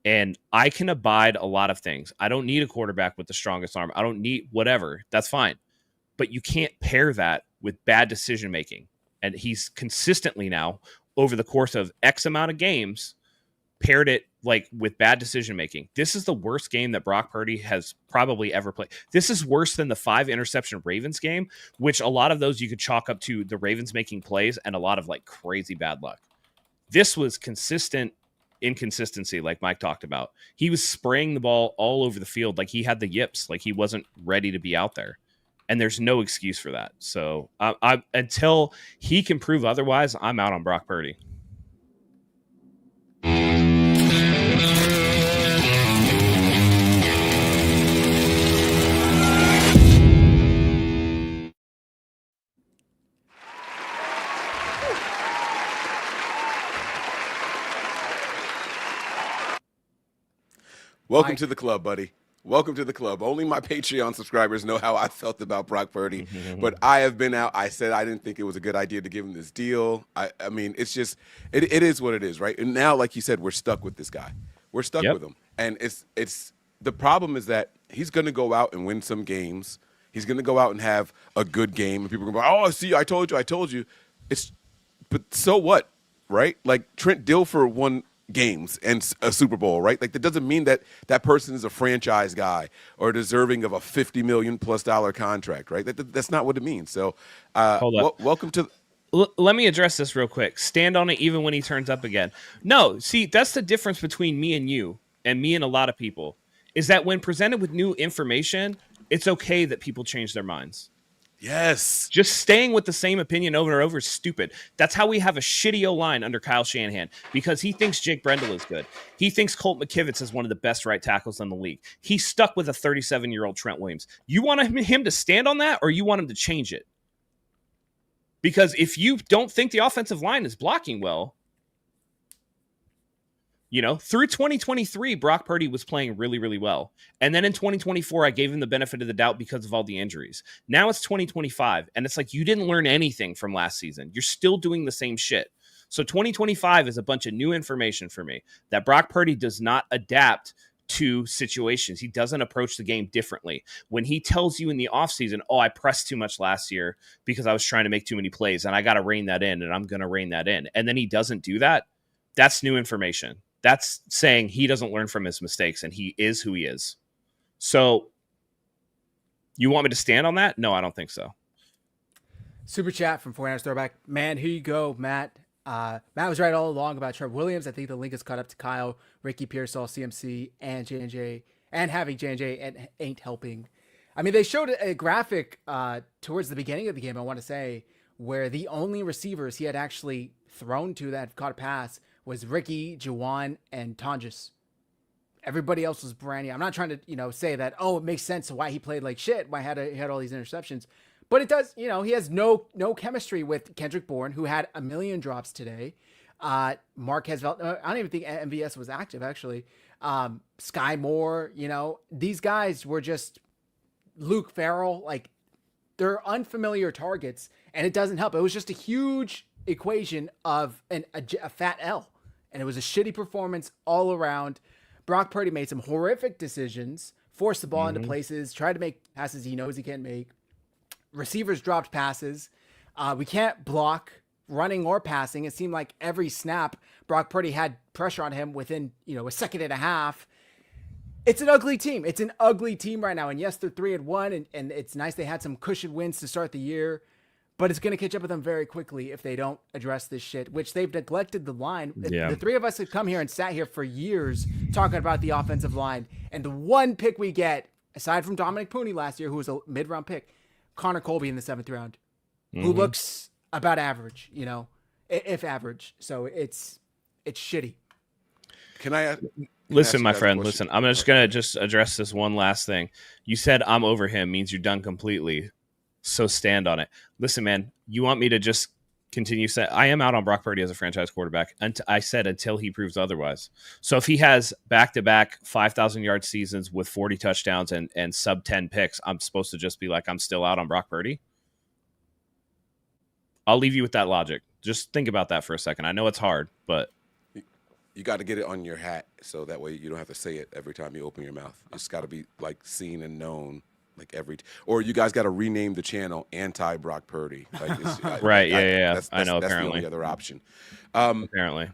[SPEAKER 2] And I can abide a lot of things. I don't need a quarterback with the strongest arm. I don't need whatever. That's fine. But you can't pair that with bad decision making. And he's consistently now, over the course of X amount of games, paired it like with bad decision making. This is the worst game that Brock Purdy has probably ever played. This is worse than the 5 interception Ravens game, which a lot of those you could chalk up to the Ravens making plays and a lot of like crazy bad luck. This was consistent inconsistency, like Mike talked about. He was spraying the ball all over the field like he had the yips, like he wasn't ready to be out there. And there's no excuse for that. So I until he can prove otherwise, I'm out on Brock Purdy.
[SPEAKER 3] Welcome to the club, buddy. Welcome to the club. Only my Patreon subscribers know how I felt about Brock Purdy. But I have been out. I said I didn't think it was a good idea to give him this deal. I mean, it's just, it is what it is, right? And now, like you said, we're stuck with this guy. We're stuck with him. And it's the problem is that he's going to go out and win some games. He's going to go out and have a good game, and people are going to go, "Oh, see, I told you." But so what, right? Like Trent Dilfer won games and a Super Bowl, right? Like that doesn't mean that that person is a franchise guy or deserving of a $50 million+ contract, right? That's not what it means. So,
[SPEAKER 2] Hold up.
[SPEAKER 3] Welcome to.
[SPEAKER 2] Let me address this real quick. Stand on it even when he turns up again. No, see, that's the difference between me and you and me and a lot of people, is that when presented with new information, it's okay that people change their minds.
[SPEAKER 3] Yes.
[SPEAKER 2] Just staying with the same opinion over and over is stupid. That's how we have a shitty O-line under Kyle Shanahan, because he thinks Jake Brendel is good. He thinks Colt McKivitz is one of the best right tackles in the league. He's stuck with a 37-year-old Trent Williams. You want him to stand on that, or you want him to change it? Because if you don't think the offensive line is blocking well, through 2023, Brock Purdy was playing really, really well. And then in 2024, I gave him the benefit of the doubt because of all the injuries. Now it's 2025, and it's like you didn't learn anything from last season. You're still doing the same shit. So 2025 is a bunch of new information for me, that Brock Purdy does not adapt to situations. He doesn't approach the game differently. When he tells you in the offseason, "Oh, I pressed too much last year because I was trying to make too many plays, and I got to rein that in, and I'm going to rein that in," and then he doesn't do that, that's new information. That's saying he doesn't learn from his mistakes, and he is who he is. So you want me to stand on that? No, I don't think so.
[SPEAKER 1] Super chat from 49ers Throwback. Man, here you go, Matt. Matt was right all along about Trevor Williams. I think the link is caught up to Kyle, Ricky Pearsall, CMC, and J&J, and having J&J ain't helping. I mean, they showed a graphic towards the beginning of the game, I want to say, where the only receivers he had actually thrown to that caught a pass was Ricky, Llewellyn, and Tonjes. Everybody else was brand new. I'm not trying to, say that, it makes sense why he played like shit, why he had all these interceptions. But it does, he has no chemistry with Kendrick Bourne, who had 1 million drops today. Marquez, I don't even think MVS was active, actually. Sky Moore, these guys were just Luke Farrell. Like, they're unfamiliar targets, and it doesn't help. It was just a huge equation of a fat L. And it was a shitty performance all around. Brock Purdy made some horrific decisions, forced the ball into places, tried to make passes he knows he can't make. Receivers dropped passes. We can't block running or passing. It seemed like every snap, Brock Purdy had pressure on him within, a second and a half. It's an ugly team. It's an ugly team right now. And yes, they're 3-1, and it's nice they had some cushion wins to start the year. But it's going to catch up with them very quickly if they don't address this shit, which they've neglected the line.
[SPEAKER 2] Yeah.
[SPEAKER 1] The three of us have come here and sat here for years talking about the offensive line. And the one pick we get, aside from Dominic Pooney last year, who was a mid-round pick, Connor Colby in the 7th round, who looks about average, if average. So it's shitty.
[SPEAKER 3] Can I
[SPEAKER 2] listen, my friend, listen. I'm just going to address this one last thing. You said I'm over him means you're done completely. So stand on it. Listen, man, you want me to just continue saying I am out on Brock Purdy as a franchise quarterback. And I said until he proves otherwise. So if he has back-to-back 5,000-yard seasons with 40 touchdowns and sub-10 picks, I'm supposed to just be like, I'm still out on Brock Purdy? I'll leave you with that logic. Just think about that for a second. I know it's hard, but
[SPEAKER 3] you got to get it on your hat so that way you don't have to say it every time you open your mouth. It's got to be like seen and known. Like or you guys got to rename the channel anti Brock Purdy. Like
[SPEAKER 2] right? Yeah.
[SPEAKER 3] That's,
[SPEAKER 2] I know.
[SPEAKER 3] That's
[SPEAKER 2] apparently,
[SPEAKER 3] the only other option.
[SPEAKER 2] Apparently.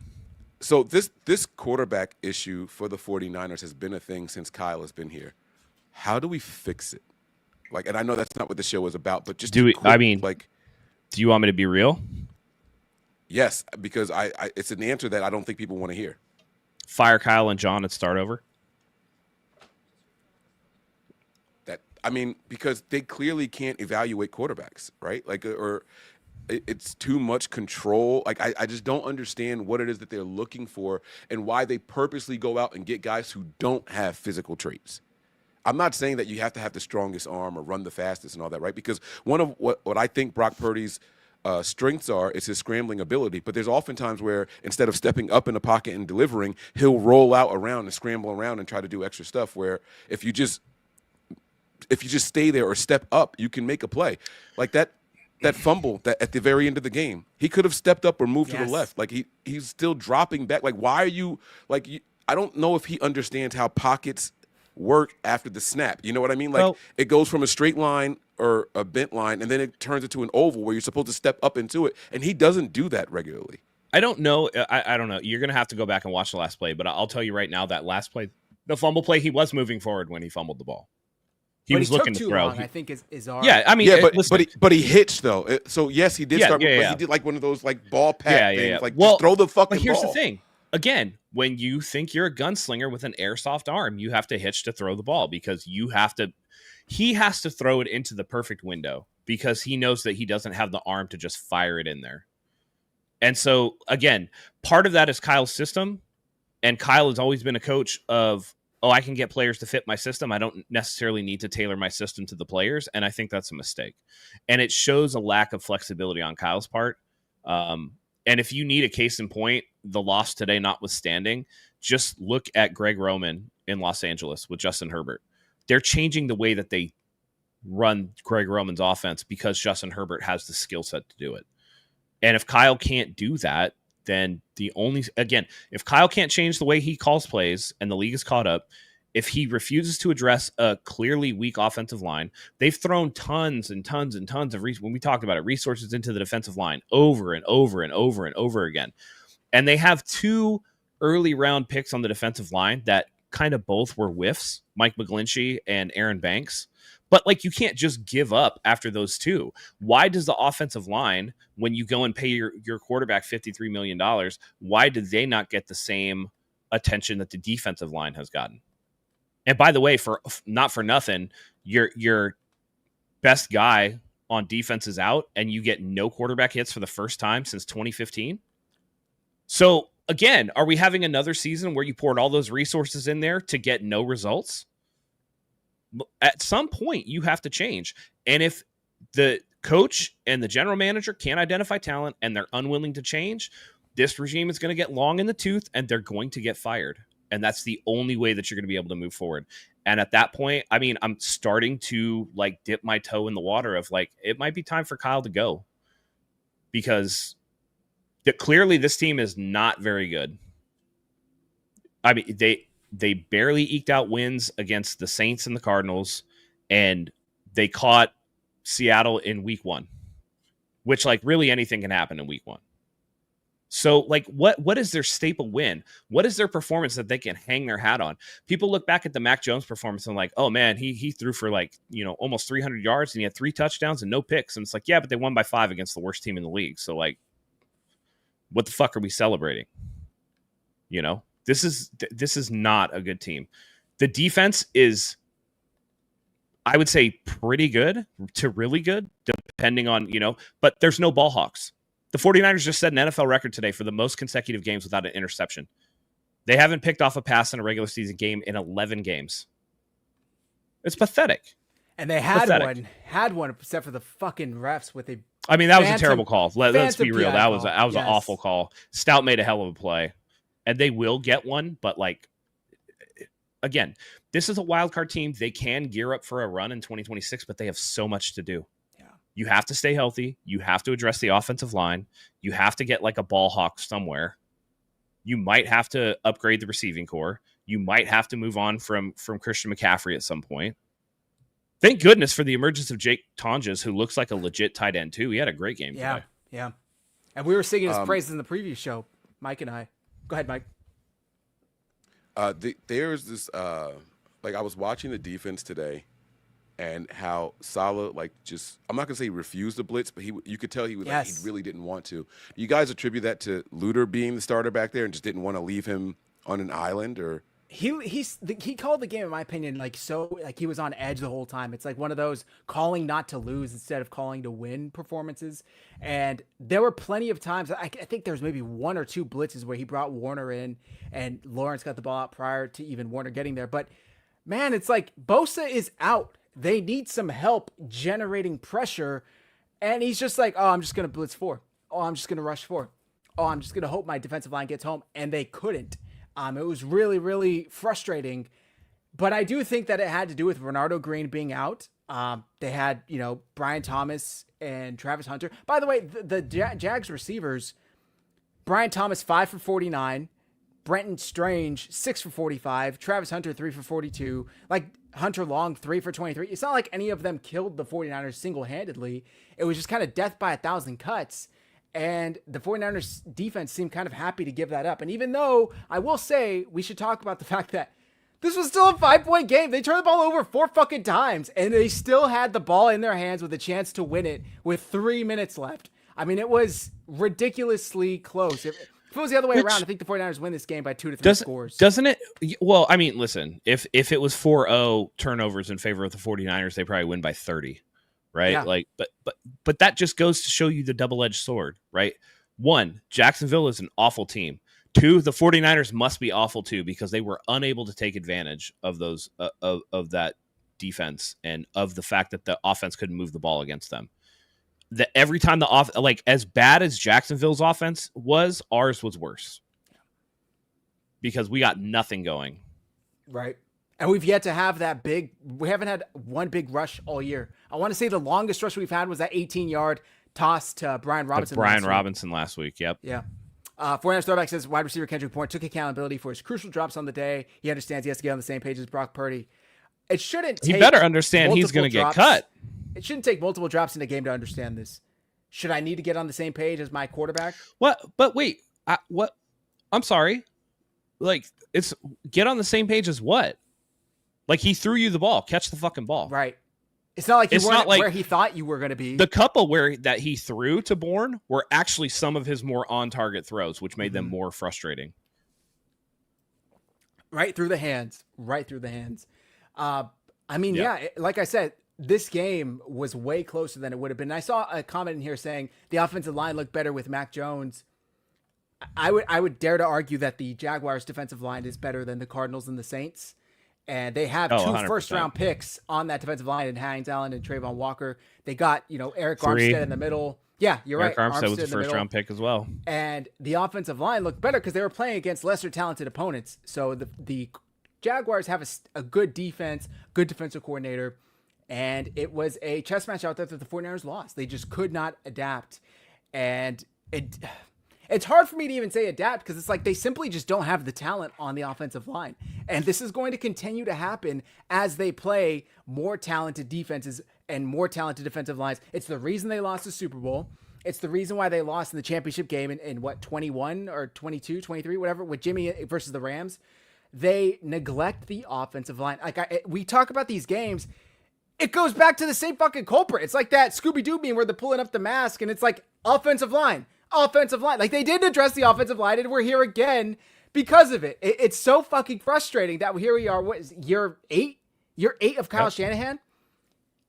[SPEAKER 3] So this quarterback issue for the 49ers has been a thing since Kyle has been here. How do we fix it? Like, and I know that's not what the show is about, but just
[SPEAKER 2] do you want me to be real?
[SPEAKER 3] Yes, because I it's an answer that I don't think people want to hear.
[SPEAKER 2] Fire Kyle and John and start over.
[SPEAKER 3] Because they clearly can't evaluate quarterbacks, right? Like, or it's too much control. Like, I just don't understand what it is that they're looking for and why they purposely go out and get guys who don't have physical traits. I'm not saying that you have to have the strongest arm or run the fastest and all that, right? Because one of what I think Brock Purdy's strengths are is his scrambling ability. But there's oftentimes where instead of stepping up in the pocket and delivering, he'll roll out around and scramble around and try to do extra stuff where if you just stay there or step up, you can make a play. Like that fumble that at the very end of the game, he could have stepped up or moved to the left. Like he's still dropping back. Like, why are you like? I don't know if he understands how pockets work after the snap. You know what I mean? Like
[SPEAKER 2] Well-
[SPEAKER 3] it goes from a straight line or a bent line, and then it turns into an oval where you're supposed to step up into it, and he doesn't do that regularly.
[SPEAKER 2] I don't know. I don't know. You're going to have to go back and watch the last play, but I'll tell you right now that last play, the fumble play, he was moving forward when he fumbled the ball. He was looking to throw.
[SPEAKER 1] I think is our
[SPEAKER 2] Yeah, I mean,
[SPEAKER 3] Yeah,
[SPEAKER 2] listen,
[SPEAKER 3] but he hitched though. So yes, he did
[SPEAKER 2] Yeah,
[SPEAKER 3] start.
[SPEAKER 2] yeah,
[SPEAKER 3] But
[SPEAKER 2] yeah.
[SPEAKER 3] he did like one of those like ball pat things.
[SPEAKER 2] yeah.
[SPEAKER 3] Like
[SPEAKER 2] Well,
[SPEAKER 3] just throw the fucking
[SPEAKER 2] But here's
[SPEAKER 3] ball.
[SPEAKER 2] the thing. Again, when you think you're a gunslinger with an airsoft arm, you have to hitch to throw the ball because he has to throw it into the perfect window because he knows that he doesn't have the arm to just fire it in there. And so, again, part of that is Kyle's system. And Kyle has always been a coach of, I can get players to fit my system. I don't necessarily need to tailor my system to the players. And I think that's a mistake. And it shows a lack of flexibility on Kyle's part. And if you need a case in point, the loss today notwithstanding, just look at Greg Roman in Los Angeles with Justin Herbert. They're changing the way that they run Greg Roman's offense because Justin Herbert has the skill set to do it. And if Kyle can't do that, then if Kyle can't change the way he calls plays and the league is caught up, if he refuses to address a clearly weak offensive line, they've thrown tons and tons and tons of when we talked about it, resources into the defensive line over and over and over and over again. And they have 2 early round picks on the defensive line that kind of both were whiffs, Mike McGlinchey and Aaron Banks. But like, you can't just give up after those 2. Why does the offensive line, when you go and pay your quarterback $53 million, why do they not get the same attention that the defensive line has gotten? And by the way, not for nothing, your best guy on defense is out and you get no quarterback hits for the first time since 2015. So again, are we having another season where you poured all those resources in there to get no results? At some point, you have to change. And if the coach and the general manager can't identify talent and they're unwilling to change, this regime is going to get long in the tooth and they're going to get fired. And that's the only way that you're going to be able to move forward. And at that point, I mean, I'm starting to like dip my toe in the water of like, it might be time for Kyle to go because clearly this team is not very good. I mean, they barely eked out wins against the Saints and the Cardinals, and they caught Seattle in week 1, which like really anything can happen in week 1. So like what is their staple win? What is their performance that they can hang their hat on? People look back at the Mac Jones performance and like, oh man, he threw for like, almost 300 yards and he had 3 touchdowns and no picks. And it's like, yeah, but they won by 5 against the worst team in the league. So like, what the fuck are we celebrating? This is not a good team. The defense is, I would say, pretty good to really good, depending on, but there's no ball hawks. The 49ers just set an NFL record today for the most consecutive games without an interception. They haven't picked off a pass in a regular season game in 11 games. It's pathetic.
[SPEAKER 1] And they had one except for the fucking refs with that was
[SPEAKER 2] a terrible call. Let's be real. That was an awful call. Stout made a hell of a play. And they will get one, but like, again, this is a wild card team. They can gear up for a run in 2026, but they have so much to do. Yeah. You have to stay healthy. You have to address the offensive line. You have to get like a ball hawk somewhere. You might have to upgrade the receiving core. You might have to move on from Christian McCaffrey at some point. Thank goodness for the emergence of Jake Tonjes, who looks like a legit tight end too. He had a great game today.
[SPEAKER 1] Yeah. And we were singing his praises in the preview show, Mike and I. Go ahead, Mike.
[SPEAKER 3] There's this, like I was watching the defense today and how Saleh, like just, I'm not going to say he refused the blitz, but you could tell he was like, he really didn't want to. Do you guys attribute that to Luter being the starter back there and just didn't want to leave him on an island or?
[SPEAKER 1] He called the game, in my opinion, like he was on edge the whole time. It's like one of those calling not to lose instead of calling to win performances. And there were plenty of times. I think there's maybe 1 or 2 blitzes where he brought Warner in and Lawrence got the ball out prior to even Warner getting there. But man, it's like Bosa is out. They need some help generating pressure. And he's just like, I'm just going to blitz 4. I'm just going to rush 4. I'm just going to hope my defensive line gets home. And they couldn't. It was really, really frustrating, but I do think that it had to do with Bernardo Green being out. They had, Brian Thomas and Travis Hunter. By the way, the Jags receivers, Brian Thomas 5 for 49, Brenton Strange, 6 for 45. Travis Hunter, 3 for 42. Like Hunter Long, 3 for 23. It's not like any of them killed the 49ers single-handedly. It was just kind of death by 1,000 cuts. And the 49ers defense seemed kind of happy to give that up. And even though I will say we should talk about the fact that this was still a 5-point game. They turned the ball over 4 fucking times, and they still had the ball in their hands with a chance to win it with 3 minutes left. I mean, it was ridiculously close. If it was the other way around, I think the 49ers win this game by 2 to 3 scores.
[SPEAKER 2] Doesn't it? Well, I mean, listen, if it was 4-0 turnovers in favor of the 49ers, they probably win by 30, right?
[SPEAKER 1] Yeah.
[SPEAKER 2] Like, but that just goes to show you the double-edged sword, right? 1, Jacksonville is an awful team. 2, the 49ers must be awful too, because they were unable to take advantage of those of that defense and of the fact that the offense couldn't move the ball against them. That every time like as bad as Jacksonville's offense was, ours was worse because we got nothing going.
[SPEAKER 1] Right. And we've yet to have that we haven't had one big rush all year. I want to say the longest rush we've had was that 18-yard toss to Brian Robinson.
[SPEAKER 2] Last week. Yep.
[SPEAKER 1] Yeah. 49ers throwback says wide receiver Kendrick Bourne took accountability for his crucial drops on the day. He understands he has to get on the same page as Brock Purdy. It shouldn't take
[SPEAKER 2] He better understand he's going to get cut.
[SPEAKER 1] It shouldn't take multiple drops in a game to understand this. Should I need to get on the same page as my quarterback?
[SPEAKER 2] What? But wait, what? I'm sorry. Like, it's get on the same page as what? Like, he threw you the ball. Catch the fucking ball.
[SPEAKER 1] Right. It's not like you weren't where he thought you were going to be.
[SPEAKER 2] The couple that he threw to Bourne were actually some of his more on-target throws, which made them more frustrating.
[SPEAKER 1] Right through the hands. I mean, like I said, this game was way closer than it would have been. I saw a comment in here saying the offensive line looked better with Mac Jones. I would dare to argue that the Jaguars' defensive line is better than the Cardinals and the Saints. And they have 2
[SPEAKER 2] 100%.
[SPEAKER 1] first-round picks on that defensive line in Hines Allen and Trayvon Walker. They got, Eric Armstead in the middle. Yeah, you're right.
[SPEAKER 2] Armstead was a first-round pick as well.
[SPEAKER 1] And the offensive line looked better because they were playing against lesser talented opponents. So the Jaguars have a good defense, good defensive coordinator, and it was a chess match out there that the 49ers lost. They just could not adapt. And it's hard for me to even say adapt because it's like they simply just don't have the talent on the offensive line. And this is going to continue to happen as they play more talented defenses and more talented defensive lines. It's the reason they lost the Super Bowl. It's the reason why they lost in the championship game in 21 or 22, 23, whatever, with Jimmy versus the Rams. They neglect the offensive line. Like we talk about these games, it goes back to the same fucking culprit. It's like that Scooby-Doo meme where they're pulling up the mask and it's like offensive line. Like they didn't address the offensive line and we're here again because of it. It's so fucking frustrating that here we are. What is year 8? Year 8 of Kyle Shanahan?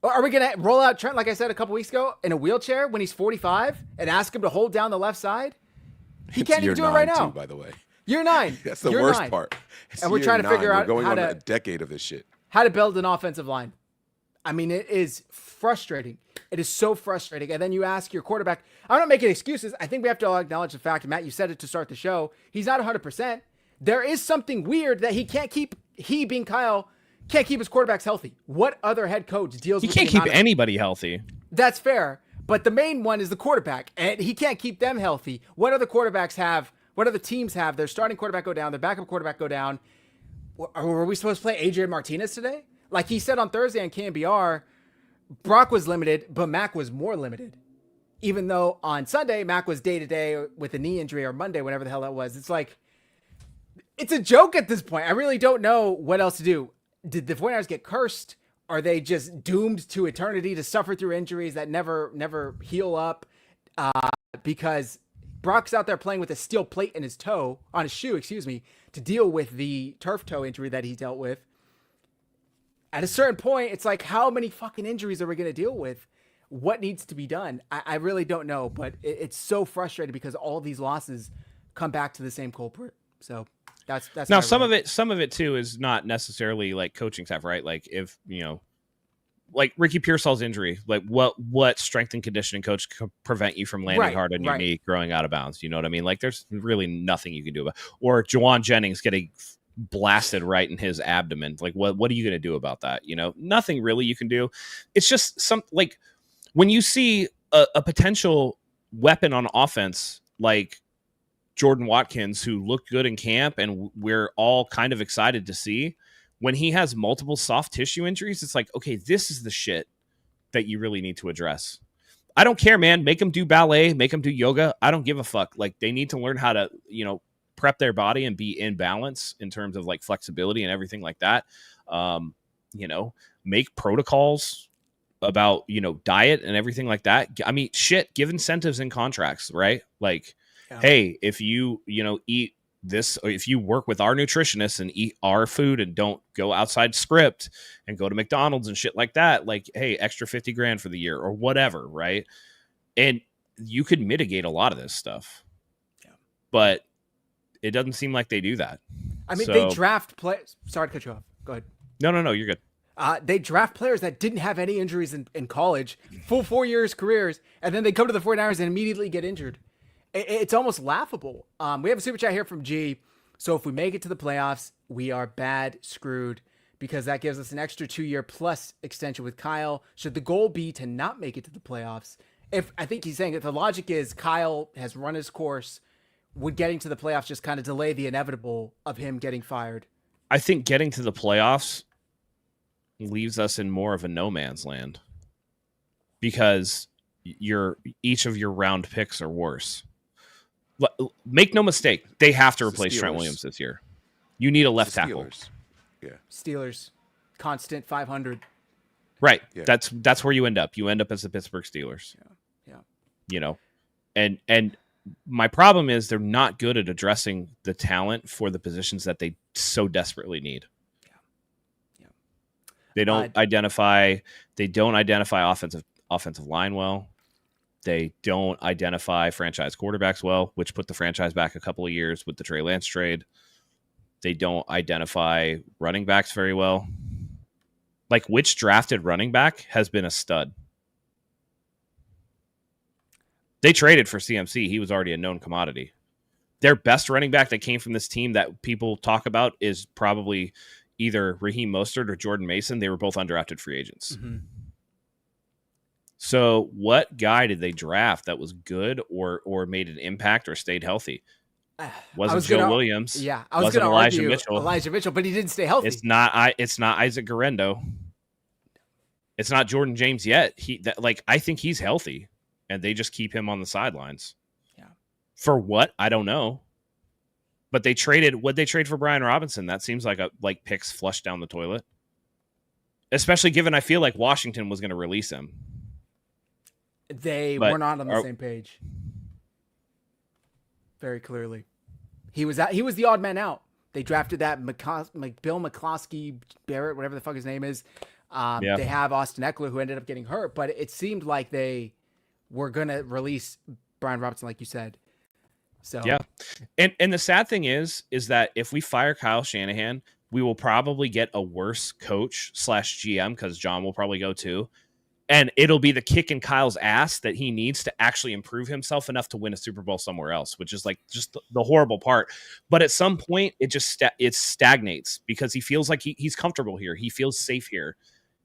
[SPEAKER 1] Or are we going to roll out Trent, like I said a couple weeks ago, in a wheelchair when he's 45 and ask him to hold down the left side? He can't even do it right now.
[SPEAKER 3] By the way.
[SPEAKER 1] Year 9.
[SPEAKER 3] That's the worst part.
[SPEAKER 1] And we're trying to figure out
[SPEAKER 3] going on a decade of this shit.
[SPEAKER 1] How to build an offensive line. I mean, it is frustrating. It is so frustrating. And then you ask your quarterback, I'm not making excuses. I think we have to all acknowledge the fact, and Matt, you said it to start the show, he's not 100%. There is something weird that he being Kyle, can't keep his quarterbacks healthy. What other head coach deals with
[SPEAKER 2] He can't keep anybody healthy.
[SPEAKER 1] That's fair. But the main one is the quarterback, and he can't keep them healthy. What other quarterbacks have? What other teams have? Their starting quarterback go down, their backup quarterback go down. Were we supposed to play Adrian Martinez today? Like he said on Thursday on KNBR, Brock was limited, but Mac was more limited. Even though on Sunday, Mac was day-to-day with a knee injury, or Monday, whatever the hell that was. It's like, it's a joke at this point. I really don't know what else to do. Did the 49ers get cursed? Are they just doomed to eternity to suffer through injuries that never heal up? Because Brock's out there playing with a steel plate in his toe, on his shoe, to deal with the turf toe injury that he dealt with. At a certain point, it's like, how many fucking injuries are we going to deal with? What needs to be done? I really don't know, but it's so frustrating because all these losses come back to the same culprit. So that's
[SPEAKER 2] now some of it too is not necessarily like coaching staff, right? Like if like Ricky Pearsall's injury, like what strength and conditioning coach could prevent you from landing hard on your knee, growing out of bounds? You know what I mean? Like there's really nothing you can do about. Or Jawan Jennings getting blasted right in his abdomen. Like what are you going to do about that? Nothing really you can do. It's just like when you see a potential weapon on offense, like Jordan Watkins, who looked good in camp and we're all kind of excited to see, when he has multiple soft tissue injuries, it's like, okay, this is the shit that you really need to address. I don't care, man. Make them do ballet, make them do yoga. I don't give a fuck. Like, they need to learn how to, prep their body and be in balance in terms of like flexibility and everything like that. Make protocols about, diet and everything like that. I mean, shit, give incentives in contracts, right? Like, hey, if you, eat this, or if you work with our nutritionists and eat our food and don't go outside script and go to McDonald's and shit like that, like, hey, extra 50 grand for the year or whatever. Right. And you could mitigate a lot of this stuff, but it doesn't seem like they do that.
[SPEAKER 1] I mean, they draft players. Sorry to cut you off. Go ahead.
[SPEAKER 2] No, you're good.
[SPEAKER 1] They draft players that didn't have any injuries in college, full 4 years careers, and then they come to the 49ers and immediately get injured. It's almost laughable. We have a super chat here from G. So if we make it to the playoffs, we are bad screwed because that gives us an extra 2-year plus extension with Kyle. Should the goal be to not make it to the playoffs? I think he's saying that the logic is Kyle has run his course, would getting to the playoffs just kind of delay the inevitable of him getting fired?
[SPEAKER 2] I think getting to the playoffs leaves us in more of a no man's land because each of your round picks are worse. Make no mistake, they have to replace Trent Williams this year. You need a left tackle.
[SPEAKER 3] Yeah.
[SPEAKER 1] Steelers, constant 500.
[SPEAKER 2] Right. Yeah. That's where you end up. You end up as the Pittsburgh Steelers.
[SPEAKER 1] Yeah.
[SPEAKER 2] And my problem is they're not good at addressing the talent for the positions that they so desperately need.
[SPEAKER 1] Yeah.
[SPEAKER 2] They don't identify offensive line well. They don't identify franchise quarterbacks well, which put the franchise back a couple of years with the Trey Lance trade. They don't identify running backs very well. Like, which drafted running back has been a stud? They traded for CMC. He was already a known commodity. Their best running back that came from this team that people talk about is probably either Raheem Mostert or Jordan Mason. They were both undrafted free agents.
[SPEAKER 1] Mm-hmm.
[SPEAKER 2] So what guy did they draft that was good or made an impact or stayed healthy? Wasn't Joe Williams.
[SPEAKER 1] Yeah, I was going to argue Elijah Mitchell, but he didn't stay healthy.
[SPEAKER 2] It's not Isaac Guerrero. It's not Jordan James yet. I think he's healthy, and they just keep him on the sidelines.
[SPEAKER 1] Yeah.
[SPEAKER 2] For what? I don't know. But they traded for Brian Robinson. That seems like picks flushed down the toilet. Especially given I feel like Washington was going to release him.
[SPEAKER 1] They were not on the same page. Very clearly. He was the odd man out. They drafted that Bill McCloskey Barrett, whatever the fuck his name is. They have Austin Eckler, who ended up getting hurt, but it seemed like they were going to release Brian Robinson, like you said. So
[SPEAKER 2] yeah. And the sad thing is that if we fire Kyle Shanahan, we will probably get a worse coach / GM because John will probably go too. And it'll be the kick in Kyle's ass that he needs to actually improve himself enough to win a Super Bowl somewhere else, which is like just the horrible part. But at some point, it stagnates because he feels like he's comfortable here. He feels safe here.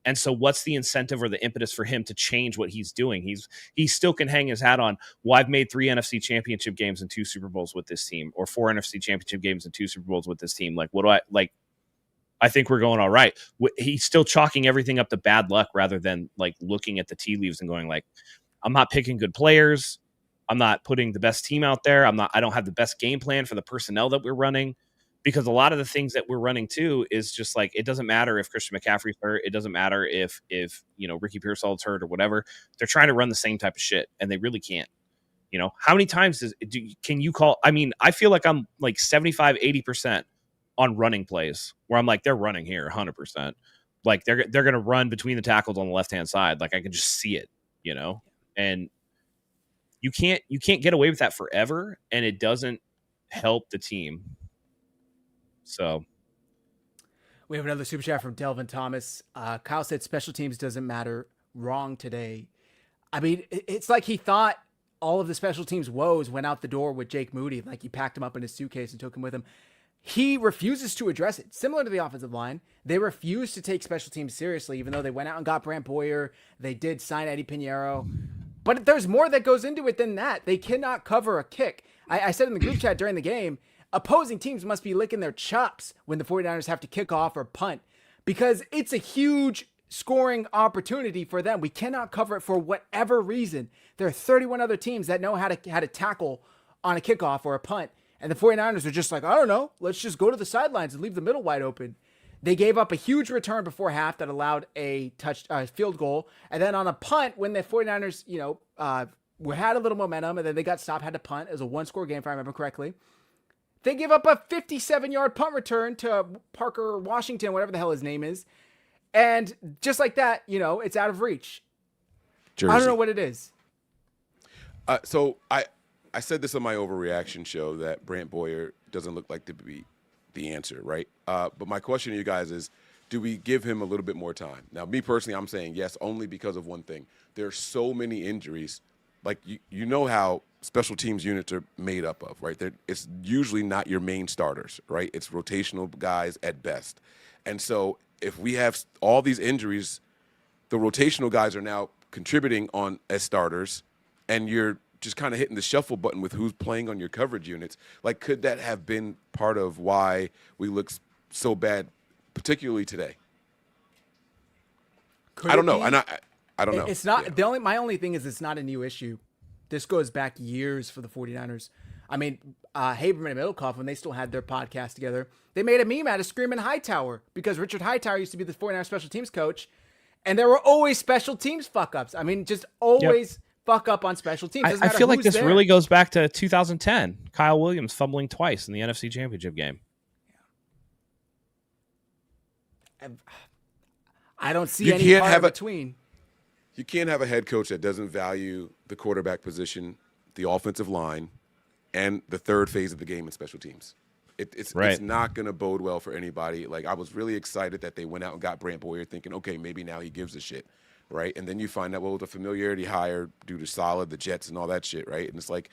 [SPEAKER 2] And so what's the incentive or the impetus for him to change what he's doing? He still can hang his hat on, well, I've made 3 NFC championship games and 2 Super Bowls with this team, or 4 NFC championship games and 2 Super Bowls with this team. Like, what do I like? I think we're going all right. He's still chalking everything up to bad luck rather than like looking at the tea leaves and going like, I'm not picking good players. I'm not putting the best team out there. I don't have the best game plan for the personnel that we're running, because a lot of the things that we're running too is just like, it doesn't matter if Christian McCaffrey's hurt. It doesn't matter if Ricky Pearsall's hurt or whatever. They're trying to run the same type of shit and they really can't. How many times can you call? I mean, I feel like I'm like 75, 80% on running plays where I'm like, they're running here 100%. Like they're going to run between the tackles on the left-hand side. Like I can just see it, and you can't get away with that forever. And it doesn't help the team. So
[SPEAKER 1] we have another super chat from Delvin Thomas. Kyle said special teams doesn't matter. Wrong today. I mean, it's like he thought all of the special teams woes went out the door with Jake Moody. Like he packed him up in his suitcase and took him with him. He refuses to address it. Similar to the offensive line, they refuse to take special teams seriously, even though they went out and got Brant Boyer. They did sign Eddie Pinheiro. But there's more that goes into it than that. They cannot cover a kick. I said in the group chat during the game, opposing teams must be licking their chops when the 49ers have to kick off or punt because it's a huge scoring opportunity for them. We cannot cover it for whatever reason. There are 31 other teams that know how to tackle on a kickoff or a punt. And the 49ers are just like, I don't know, let's just go to the sidelines and leave the middle wide open. They gave up a huge return before half that allowed a field goal. And then on a punt, when the 49ers, had a little momentum and then they got stopped, had to punt. It was a one-score game, if I remember correctly. They give up a 57-yard punt return to Parker Washington, whatever the hell his name is. And just like that, it's out of reach.
[SPEAKER 3] Jersey.
[SPEAKER 1] I don't know what it is.
[SPEAKER 3] So I said this on my overreaction show that Brant Boyer doesn't look like to be the answer, right? But my question to you guys is, do we give him a little bit more time? Now, me personally, I'm saying yes, only because of one thing. There are so many injuries. Like, you know how special teams units are made up of, right? It's usually not your main starters, right? It's rotational guys at best. And so if we have all these injuries, the rotational guys are now contributing as starters, and you're just kind of hitting the shuffle button with who's playing on your coverage units. Like, could that have been part of why we look so bad, particularly today? I don't know. I don't know.
[SPEAKER 1] It's not my only thing is it's not a new issue. This goes back years for the 49ers. I mean, Haberman and Middlecoff, when they still had their podcast together, they made a meme out of Screaming Hightower because Richard Hightower used to be the 49ers special teams coach, and there were always special teams fuck-ups. I mean, just always fuck up on special teams.
[SPEAKER 2] I feel like this really goes back to 2010. Kyle Williams fumbling twice in the NFC Championship game.
[SPEAKER 1] I don't see any part in between.
[SPEAKER 3] You can't have a head coach that doesn't value the quarterback position, the offensive line, and the third phase of the game in special teams. It's not going to bode well for anybody. Like, I was really excited that they went out and got Brant Boyer, thinking, okay, maybe now he gives a shit, right? And then you find out, well, the familiarity hire due to Solid, the Jets, and all that shit, right? And it's like,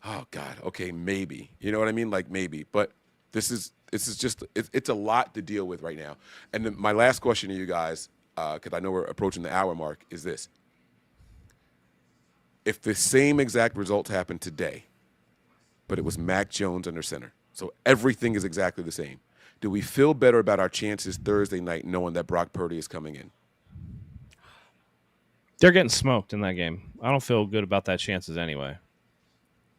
[SPEAKER 3] oh God, okay, maybe. You know what I mean? Like, maybe. But this is just it's a lot to deal with right now. And then my last question to you guys, because I know we're approaching the hour mark, is this: if the same exact results happened today, but it was Mac Jones under center, so everything is exactly the same, do we feel better about our chances Thursday night knowing that Brock Purdy is coming in?
[SPEAKER 2] They're getting smoked in that game. I don't feel good about that chances anyway.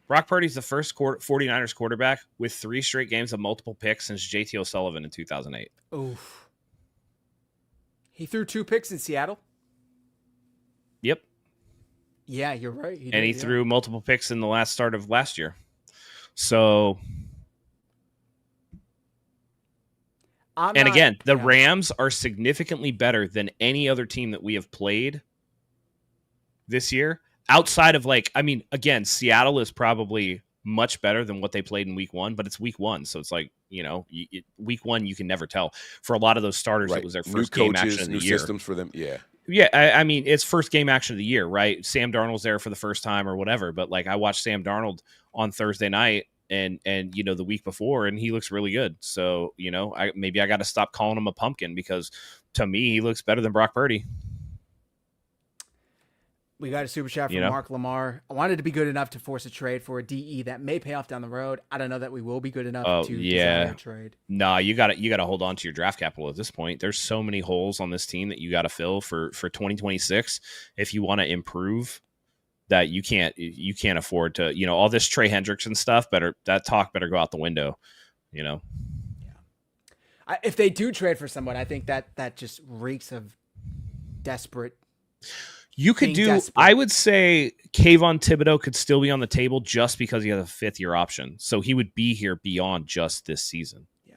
[SPEAKER 2] Brock Purdy's the first 49ers quarterback with 3 straight games of multiple picks since JT O'Sullivan in 2008.
[SPEAKER 1] Oof. He threw 2 picks in Seattle?
[SPEAKER 2] Yep.
[SPEAKER 1] Yeah, you're right.
[SPEAKER 2] He threw multiple picks in the last start of last year. So, the Rams are significantly better than any other team that we have played this year. Outside of Seattle is probably much better than what they played in week 1, but it's week 1. So it's like, week 1, you can never tell. For a lot of those starters, It was their first game action of the year.
[SPEAKER 3] New systems for them. Yeah.
[SPEAKER 2] Yeah. I mean, it's first game action of the year, right? Sam Darnold's there for the first time or whatever. But I watched Sam Darnold on Thursday night and the week before, and he looks really good. So, I got to stop calling him a pumpkin because to me, he looks better than Brock Purdy.
[SPEAKER 1] We got a super chat from Mark Lamar. I wanted to be good enough to force a trade for a DE that may pay off down the road. I don't know that we will be good enough to design a trade.
[SPEAKER 2] No, you got to hold on to your draft capital at this point. There's so many holes on this team that you got to fill for 2026 if you want to improve. That you can't afford to. All this Trey Hendrickson stuff. That talk better go out the window.
[SPEAKER 1] Yeah. If they do trade for someone, I think that just reeks of desperate.
[SPEAKER 2] You could do, desperate. I would say Kayvon Thibodeau could still be on the table just because he has a 5th-year option. So he would be here beyond just this season.
[SPEAKER 1] Yeah.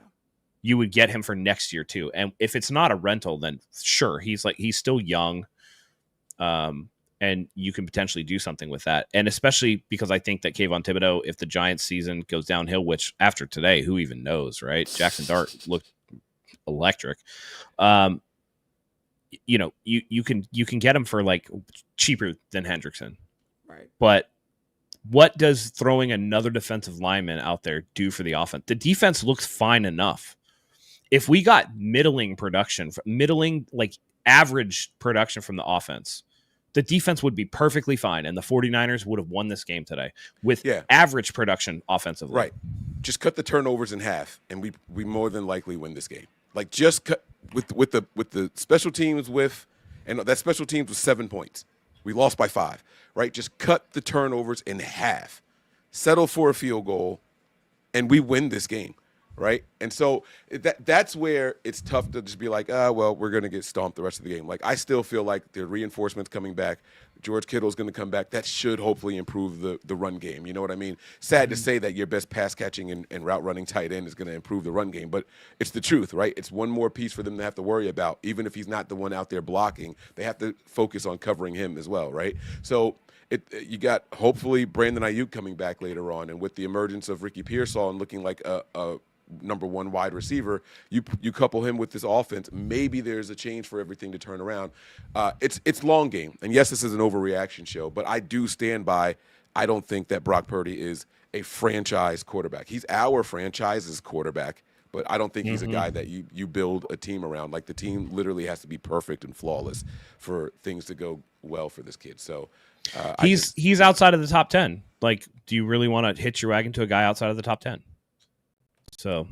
[SPEAKER 2] You would get him for next year too. And if it's not a rental, then sure, he's still young. And you can potentially do something with that. And especially because I think that Kayvon Thibodeau, if the Giants season goes downhill, which after today, who even knows, right? Jackson Dart looked electric. You can get him for cheaper than Hendrickson.
[SPEAKER 1] Right.
[SPEAKER 2] But what does throwing another defensive lineman out there do for the offense? The defense looks fine enough. If we got middling production, average production from the offense, the defense would be perfectly fine, and the 49ers would have won this game today with average production offensively.
[SPEAKER 3] Right. Just cut the turnovers in half, and we more than likely win this game. Like, just cut with the special teams and that special teams was 7 points. We lost by 5, right? Just cut the turnovers in half, settle for a field goal, and we win this game, right? And so that's where it's tough to just be like, well, we're going to get stomped the rest of the game. Like, I still feel like the reinforcements coming back. George Kittle's going to come back. That should hopefully improve the run game. You know what I mean? Sad to say that your best pass catching and route running tight end is going to improve the run game, but it's the truth, right? It's one more piece for them to have to worry about. Even if he's not the one out there blocking, they have to focus on covering him as well, right? So you got hopefully Brandon Ayuk coming back later on, and with the emergence of Ricky Pearsall and looking like a number one wide receiver, you couple him with this offense, maybe there's a change for everything to turn around. It's long game, and yes, this is an overreaction show, but I do stand by, I don't think that Brock Purdy is a franchise quarterback. He's our franchise's quarterback, but I don't think he's a guy that you build a team around. Like, the team literally has to be perfect and flawless for things to go well for this kid. So
[SPEAKER 2] he's outside of the top 10. Like, do you really want to hitch your wagon to a guy outside of the top 10? So,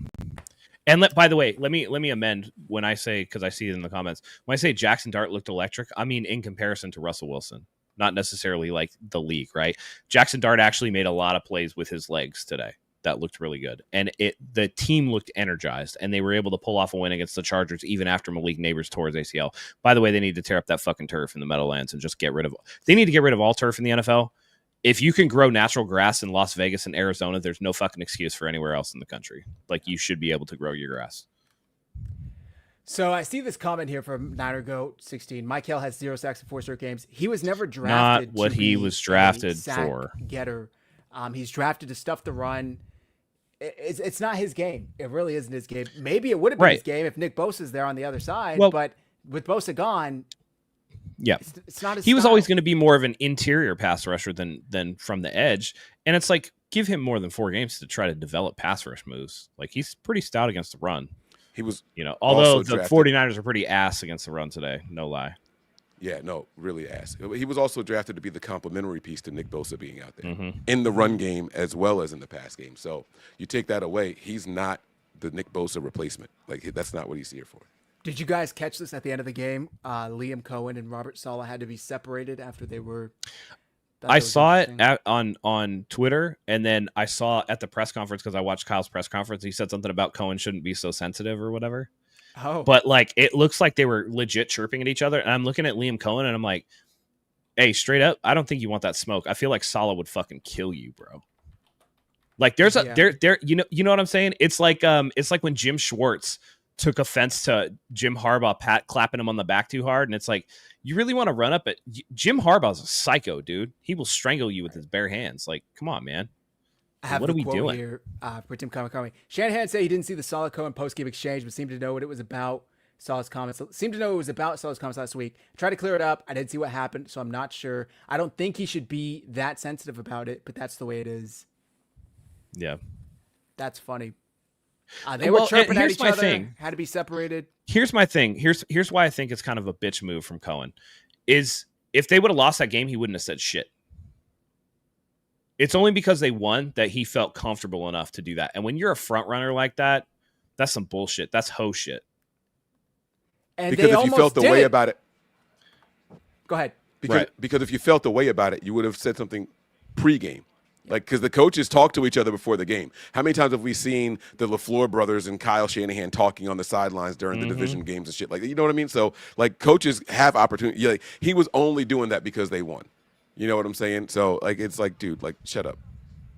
[SPEAKER 2] and by the way, let me amend when I say, because I see it in the comments, when I say Jackson Dart looked electric, I mean in comparison to Russell Wilson, not necessarily like the league, right? Jackson Dart actually made a lot of plays with his legs today that looked really good, and the team looked energized, and they were able to pull off a win against the Chargers even after Malik Neighbors tore his ACL. By the way, they need to tear up that fucking turf in the Meadowlands and just they need to get rid of all turf in the NFL. If you can grow natural grass in Las Vegas and Arizona, there's no fucking excuse for anywhere else in the country. Like, you should be able to grow your grass.
[SPEAKER 1] So I see this comment here from Niner Goat 16. Mike Hill has 0 sacks in 4 straight games. He was never drafted.
[SPEAKER 2] Not what he was drafted for.
[SPEAKER 1] Getter. He's drafted to stuff the run. It's not his game. It really isn't his game. Maybe it would have been his game if Nick Bosa's there on the other side. Well, but with Bosa gone,
[SPEAKER 2] yeah,
[SPEAKER 1] it's not his
[SPEAKER 2] he was
[SPEAKER 1] style.
[SPEAKER 2] always going to be more of an interior pass rusher than from the edge. And it's like, give him more than 4 games to try to develop pass rush moves. Like, he's pretty stout against the run.
[SPEAKER 3] He was,
[SPEAKER 2] although the 49ers are pretty ass against the run today. No lie.
[SPEAKER 3] Yeah, no, really ass. He was also drafted to be the complementary piece to Nick Bosa being out there in the run game as well as in the pass game. So you take that away, he's not the Nick Bosa replacement. Like, that's not what he's here for.
[SPEAKER 1] Did you guys catch this at the end of the game? Liam Cohen and Robert Saleh had to be separated after they were.
[SPEAKER 2] I saw it on Twitter, and then I saw at the press conference, because I watched Kyle's press conference. He said something about Cohen shouldn't be so sensitive or whatever.
[SPEAKER 1] Oh,
[SPEAKER 2] but like, it looks like they were legit chirping at each other. And I'm looking at Liam Cohen, and I'm like, hey, straight up, I don't think you want that smoke. I feel like Saleh would fucking kill you, bro. Like, there's you know what I'm saying? It's like when Jim Schwartz took offense to Jim Harbaugh clapping him on the back too hard, and it's like, you really want to run up at Jim Harbaugh's a psycho, dude. He will strangle you with his bare hands. Like, come on, man. What are we doing
[SPEAKER 1] here? For Tim Kamikami, Shanahan said he didn't see the Saleh Cohen post-game exchange, but seemed to know what it was about. Saleh's comments last week. I tried to clear it up. I didn't see what happened, so I'm not sure. I don't think he should be that sensitive about it, but that's the way it is.
[SPEAKER 2] Yeah,
[SPEAKER 1] that's funny. They were chirping at each other.
[SPEAKER 2] Thing.
[SPEAKER 1] Had to be separated.
[SPEAKER 2] Here's my thing. Here's why I think it's kind of a bitch move from Cohen. Is if they would have lost that game, he wouldn't have said shit. It's only because they won that he felt comfortable enough to do that. And when you're a front runner like that, that's some bullshit. That's hoe shit.
[SPEAKER 1] And
[SPEAKER 3] because if you felt the way about it,
[SPEAKER 1] go ahead.
[SPEAKER 3] Because if you felt the way about it, you would have said something pregame. Like, because the coaches talk to each other before the game. How many times have we seen the LaFleur brothers and Kyle Shanahan talking on the sidelines during the division games and shit? Like, you know what I mean? So, like, coaches have opportunity. Like, he was only doing that because they won. You know what I'm saying? So, like, it's like, dude, like, shut up,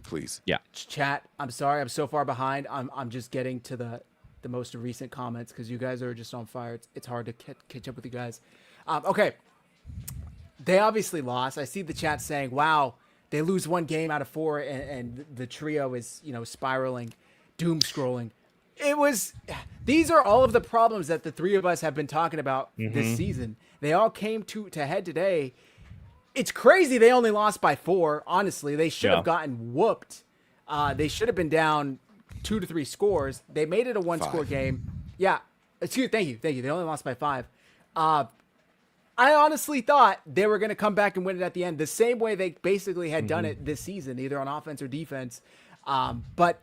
[SPEAKER 3] please.
[SPEAKER 2] Yeah.
[SPEAKER 1] Chat, I'm sorry. I'm so far behind. I'm just getting to the most recent comments because you guys are just on fire. It's hard to catch up with you guys. Okay. They obviously lost. I see the chat saying, wow, they lose 1 game out of 4 and the trio is, spiraling, doom scrolling. These are all of the problems that the 3 of us have been talking about this season. They all came to head today. It's crazy they only lost by 4. Honestly, they should have gotten whooped. They should have been down 2 to 3 scores. They made it a 1-score game. Yeah. Thank you. They only lost by 5. I honestly thought they were going to come back and win it at the end, the same way they basically had done it this season, either on offense or defense. But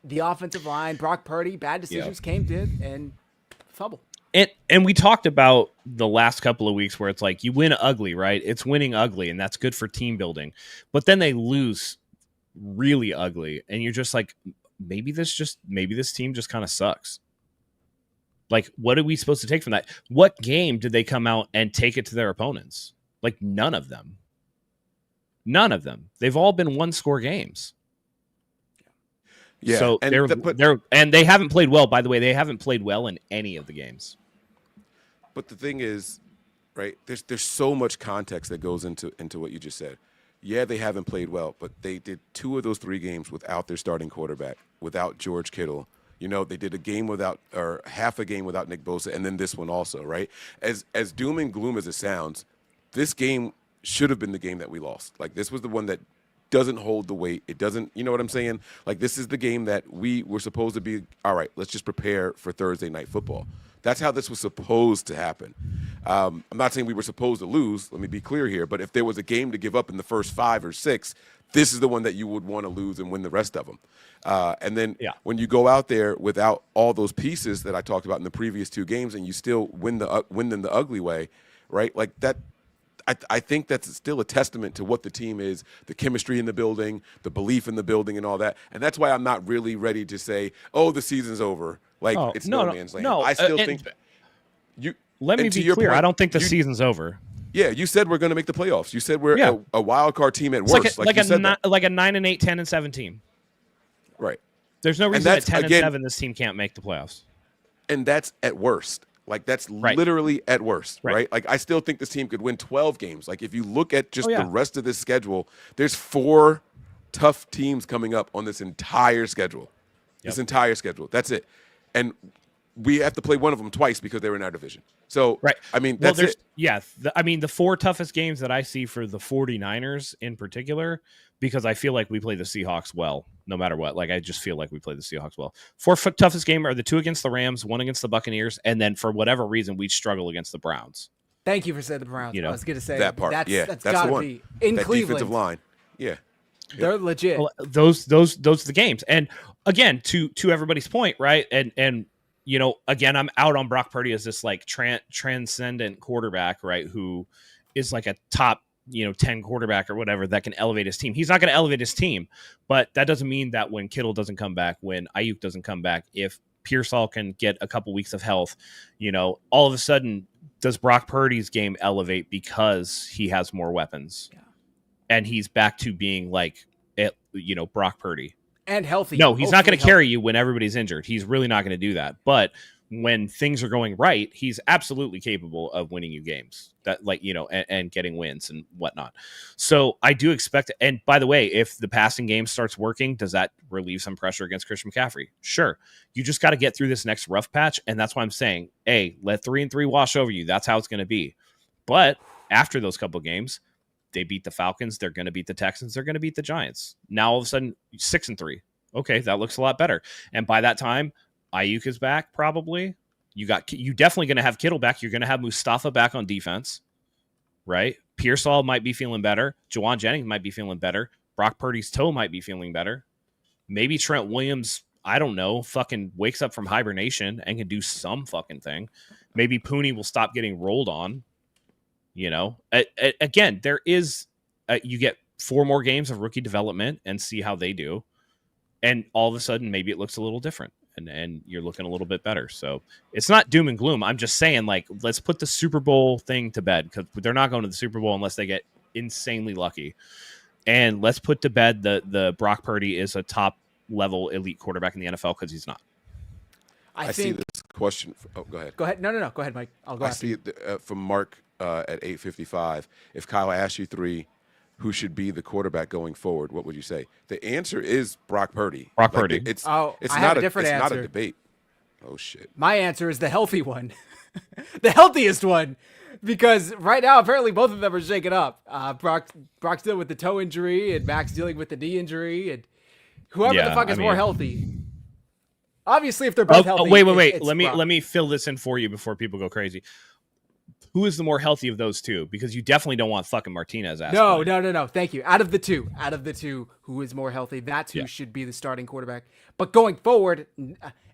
[SPEAKER 1] the offensive line, Brock Purdy, bad decisions came to and fumble.
[SPEAKER 2] And we talked about the last couple of weeks where it's like you win ugly, right? It's winning ugly, and that's good for team building. But then they lose really ugly, and you're just like, maybe this team just kind of sucks. Like, what are we supposed to take from that? What game did they come out and take it to their opponents? Like, none of them. None of them. They've all been one-score games.
[SPEAKER 3] Yeah,
[SPEAKER 2] so and they haven't played well. By the way, they haven't played well in any of the games.
[SPEAKER 3] But the thing is, right? There's so much context that goes into what you just said. Yeah, they haven't played well, but they did 2 of those 3 games without their starting quarterback, without George Kittle. You know, they did a game without, or half a game without Nick Bosa, and then this one also, right? As doom and gloom as it sounds, this game should have been the game that we lost. Like, this was the one that doesn't hold the weight. It doesn't, you know what I'm saying? Like, this is the game that we were supposed to be, all right, let's just prepare for Thursday night football. That's how this was supposed to happen. I'm not saying we were supposed to lose. Let me be clear here. But if there was a game to give up in the first 5 or 6, this is the one that you would want to lose and win the rest of them. And then when you go out there without all those pieces that I talked about in the previous 2 games, and you still win them the ugly way, right? Like that. I think that's still a testament to what the team is, the chemistry in the building, the belief in the building, and all that. And that's why I'm not really ready to say, "Oh, the season's over." Like it's no man's land.
[SPEAKER 2] No,
[SPEAKER 3] I still think you.
[SPEAKER 2] Let me be clear. Point, I don't think the season's over.
[SPEAKER 3] Yeah, you said we're going to make the playoffs. You said we're a wild card team at worst.
[SPEAKER 2] Like a 9-8, 10-7 team.
[SPEAKER 3] Right.
[SPEAKER 2] There's no reason at 10-7 this team can't make the playoffs.
[SPEAKER 3] And that's at worst. Like, that's literally at worst, right? Like, I still think this team could win 12 games. Like, if you look at just the rest of this schedule, there's 4 tough teams coming up on this entire schedule. This entire schedule. That's it. And we have to play one of them twice because they're in our division. So, I mean, that's it.
[SPEAKER 2] Yeah. The 4 toughest games that I see for the 49ers in particular, because I feel like we play the Seahawks well, no matter what. Like, I just feel like we play the Seahawks well. 4 toughest game are the 2 against the Rams, 1 against the Buccaneers, and then for whatever reason, we struggle against the Browns.
[SPEAKER 1] Thank you for saying the Browns.
[SPEAKER 2] You know,
[SPEAKER 1] I was going to say
[SPEAKER 3] that part. That's the one.
[SPEAKER 1] Be in
[SPEAKER 3] that
[SPEAKER 1] Cleveland.
[SPEAKER 3] Defensive line. Yeah.
[SPEAKER 1] They're legit.
[SPEAKER 2] Well, those are the games. And again, to everybody's point, right? And you know, again, I'm out on Brock Purdy as this like transcendent quarterback, right? Who is like a top, 10 quarterback or whatever that can elevate his team. He's not going to elevate his team, but that doesn't mean that when Kittle doesn't come back, when Ayuk doesn't come back, if Pearsall can get a couple weeks of health, all of a sudden, does Brock Purdy's game elevate because he has more weapons? Yeah. And he's back to being like, Brock Purdy.
[SPEAKER 1] And healthy.
[SPEAKER 2] No, he's not going to carry you when everybody's injured. He's really not going to do that. But when things are going right, he's absolutely capable of winning you games and getting wins and whatnot. So I do expect, and by the way, if the passing game starts working, does that relieve some pressure against Christian McCaffrey? Sure. You just got to get through this next rough patch. And that's why I'm saying, hey, let 3-3 wash over you. That's how it's going to be. But after those couple games, they beat the Falcons. They're going to beat the Texans. They're going to beat the Giants. Now all of a sudden 6-3. Okay, that looks a lot better. And by that time, Ayuk is back. Probably you definitely going to have Kittle back. You're going to have Mustafa back on defense, right? Pearsall might be feeling better. Jawan Jennings might be feeling better. Brock Purdy's toe might be feeling better. Maybe Trent Williams, I don't know, fucking wakes up from hibernation and can do some fucking thing. Maybe Pooney will stop getting rolled on. Again, there is you get 4 more games of rookie development and see how they do, and all of a sudden maybe it looks a little different and you're looking a little bit better. So it's not doom and gloom. I'm just saying, like, let's put the Super Bowl thing to bed because they're not going to the Super Bowl unless they get insanely lucky, and let's put to bed the Brock Purdy is a top level elite quarterback in the NFL because he's not.
[SPEAKER 3] I see this question. Go ahead.
[SPEAKER 1] Go ahead. No. Go ahead, Mike. I'll go.
[SPEAKER 3] I see it from Mark at 8:55. If Kyle asked you 3, who should be the quarterback going forward, what would you say? The answer is Brock Purdy.
[SPEAKER 2] Purdy.
[SPEAKER 3] It's
[SPEAKER 1] not
[SPEAKER 3] a different answer. Not a debate. Oh shit.
[SPEAKER 1] My answer is the healthy one, the healthiest one, because right now apparently both of them are shaken up. Brock's dealing with the toe injury, and Mac's dealing with the knee injury, and whoever the fuck is more healthy. Obviously, if they're both healthy.
[SPEAKER 2] Wait. Let me fill this in for you before people go crazy. who is the more healthy of those two? Because you definitely don't want fucking Martinez.
[SPEAKER 1] No. Thank you. Out of the two, who is more healthy? That's who should be the starting quarterback. But going forward,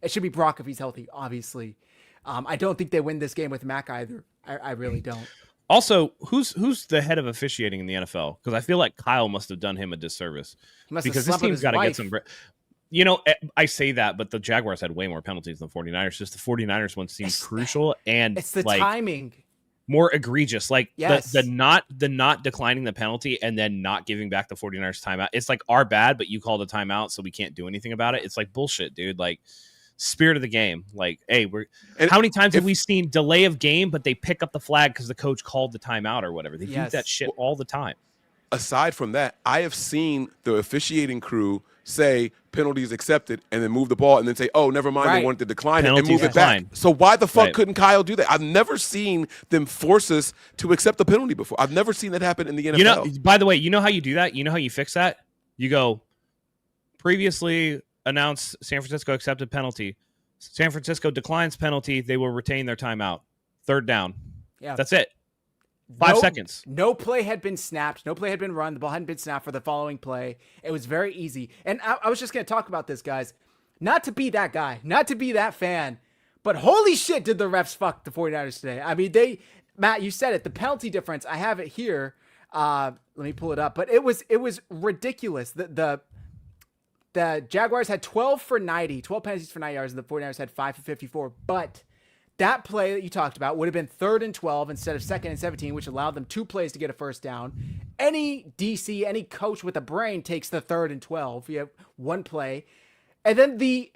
[SPEAKER 1] it should be Brock if he's healthy. Obviously, I don't think they win this game with Mac either. I really don't.
[SPEAKER 2] Also, who's the head of officiating in the NFL? Because I feel like Kyle must have done him a disservice.
[SPEAKER 1] Because
[SPEAKER 2] this team's got to get some. You know, I say that, but the Jaguars had way more penalties than the 49ers. Just the 49ers one seems crucial, and
[SPEAKER 1] it's the timing.
[SPEAKER 2] More egregious. Like
[SPEAKER 1] yes.
[SPEAKER 2] the not declining the penalty and then not giving back the 49ers timeout. It's like our bad, but you called a timeout, so we can't do anything about it. It's like bullshit, dude. Like spirit of the game. Like, hey, how many times have we seen delay of game, but they pick up the flag because the coach called the timeout or whatever? They do that shit all the time.
[SPEAKER 3] Aside from that, I have seen the officiating crew say penalties accepted and then move the ball and then say, oh, never mind, they wanted to decline it and move it back. So why the fuck couldn't Kyle do that? I've never seen them force us to accept the penalty before. I've never seen that happen in the NFL.
[SPEAKER 2] You know, by the way, you know how you do that? You know how you fix that? You go, previously announced San Francisco accepted penalty. San Francisco declines penalty. They will retain their timeout. Third down.
[SPEAKER 1] Yeah.
[SPEAKER 2] That's it. 5 seconds.
[SPEAKER 1] No play had been snapped. No play had been run. The ball hadn't been snapped for the following play. It was very easy. And I was just going to talk about this, guys. Not to be that guy, not to be that fan, but holy shit, did the refs fuck the 49ers today. I mean, Matt, you said it. The penalty difference, I have it here. Let me pull it up. But it was ridiculous. The Jaguars had 12 penalties for 9 yards, and the 49ers had 5 for 54. But that play that you talked about would have been 3rd and 12 instead of 2nd and 17, which allowed them 2 plays to get a first down. Any DC, any coach with a brain takes the 3rd and 12. You have 1 play. And then the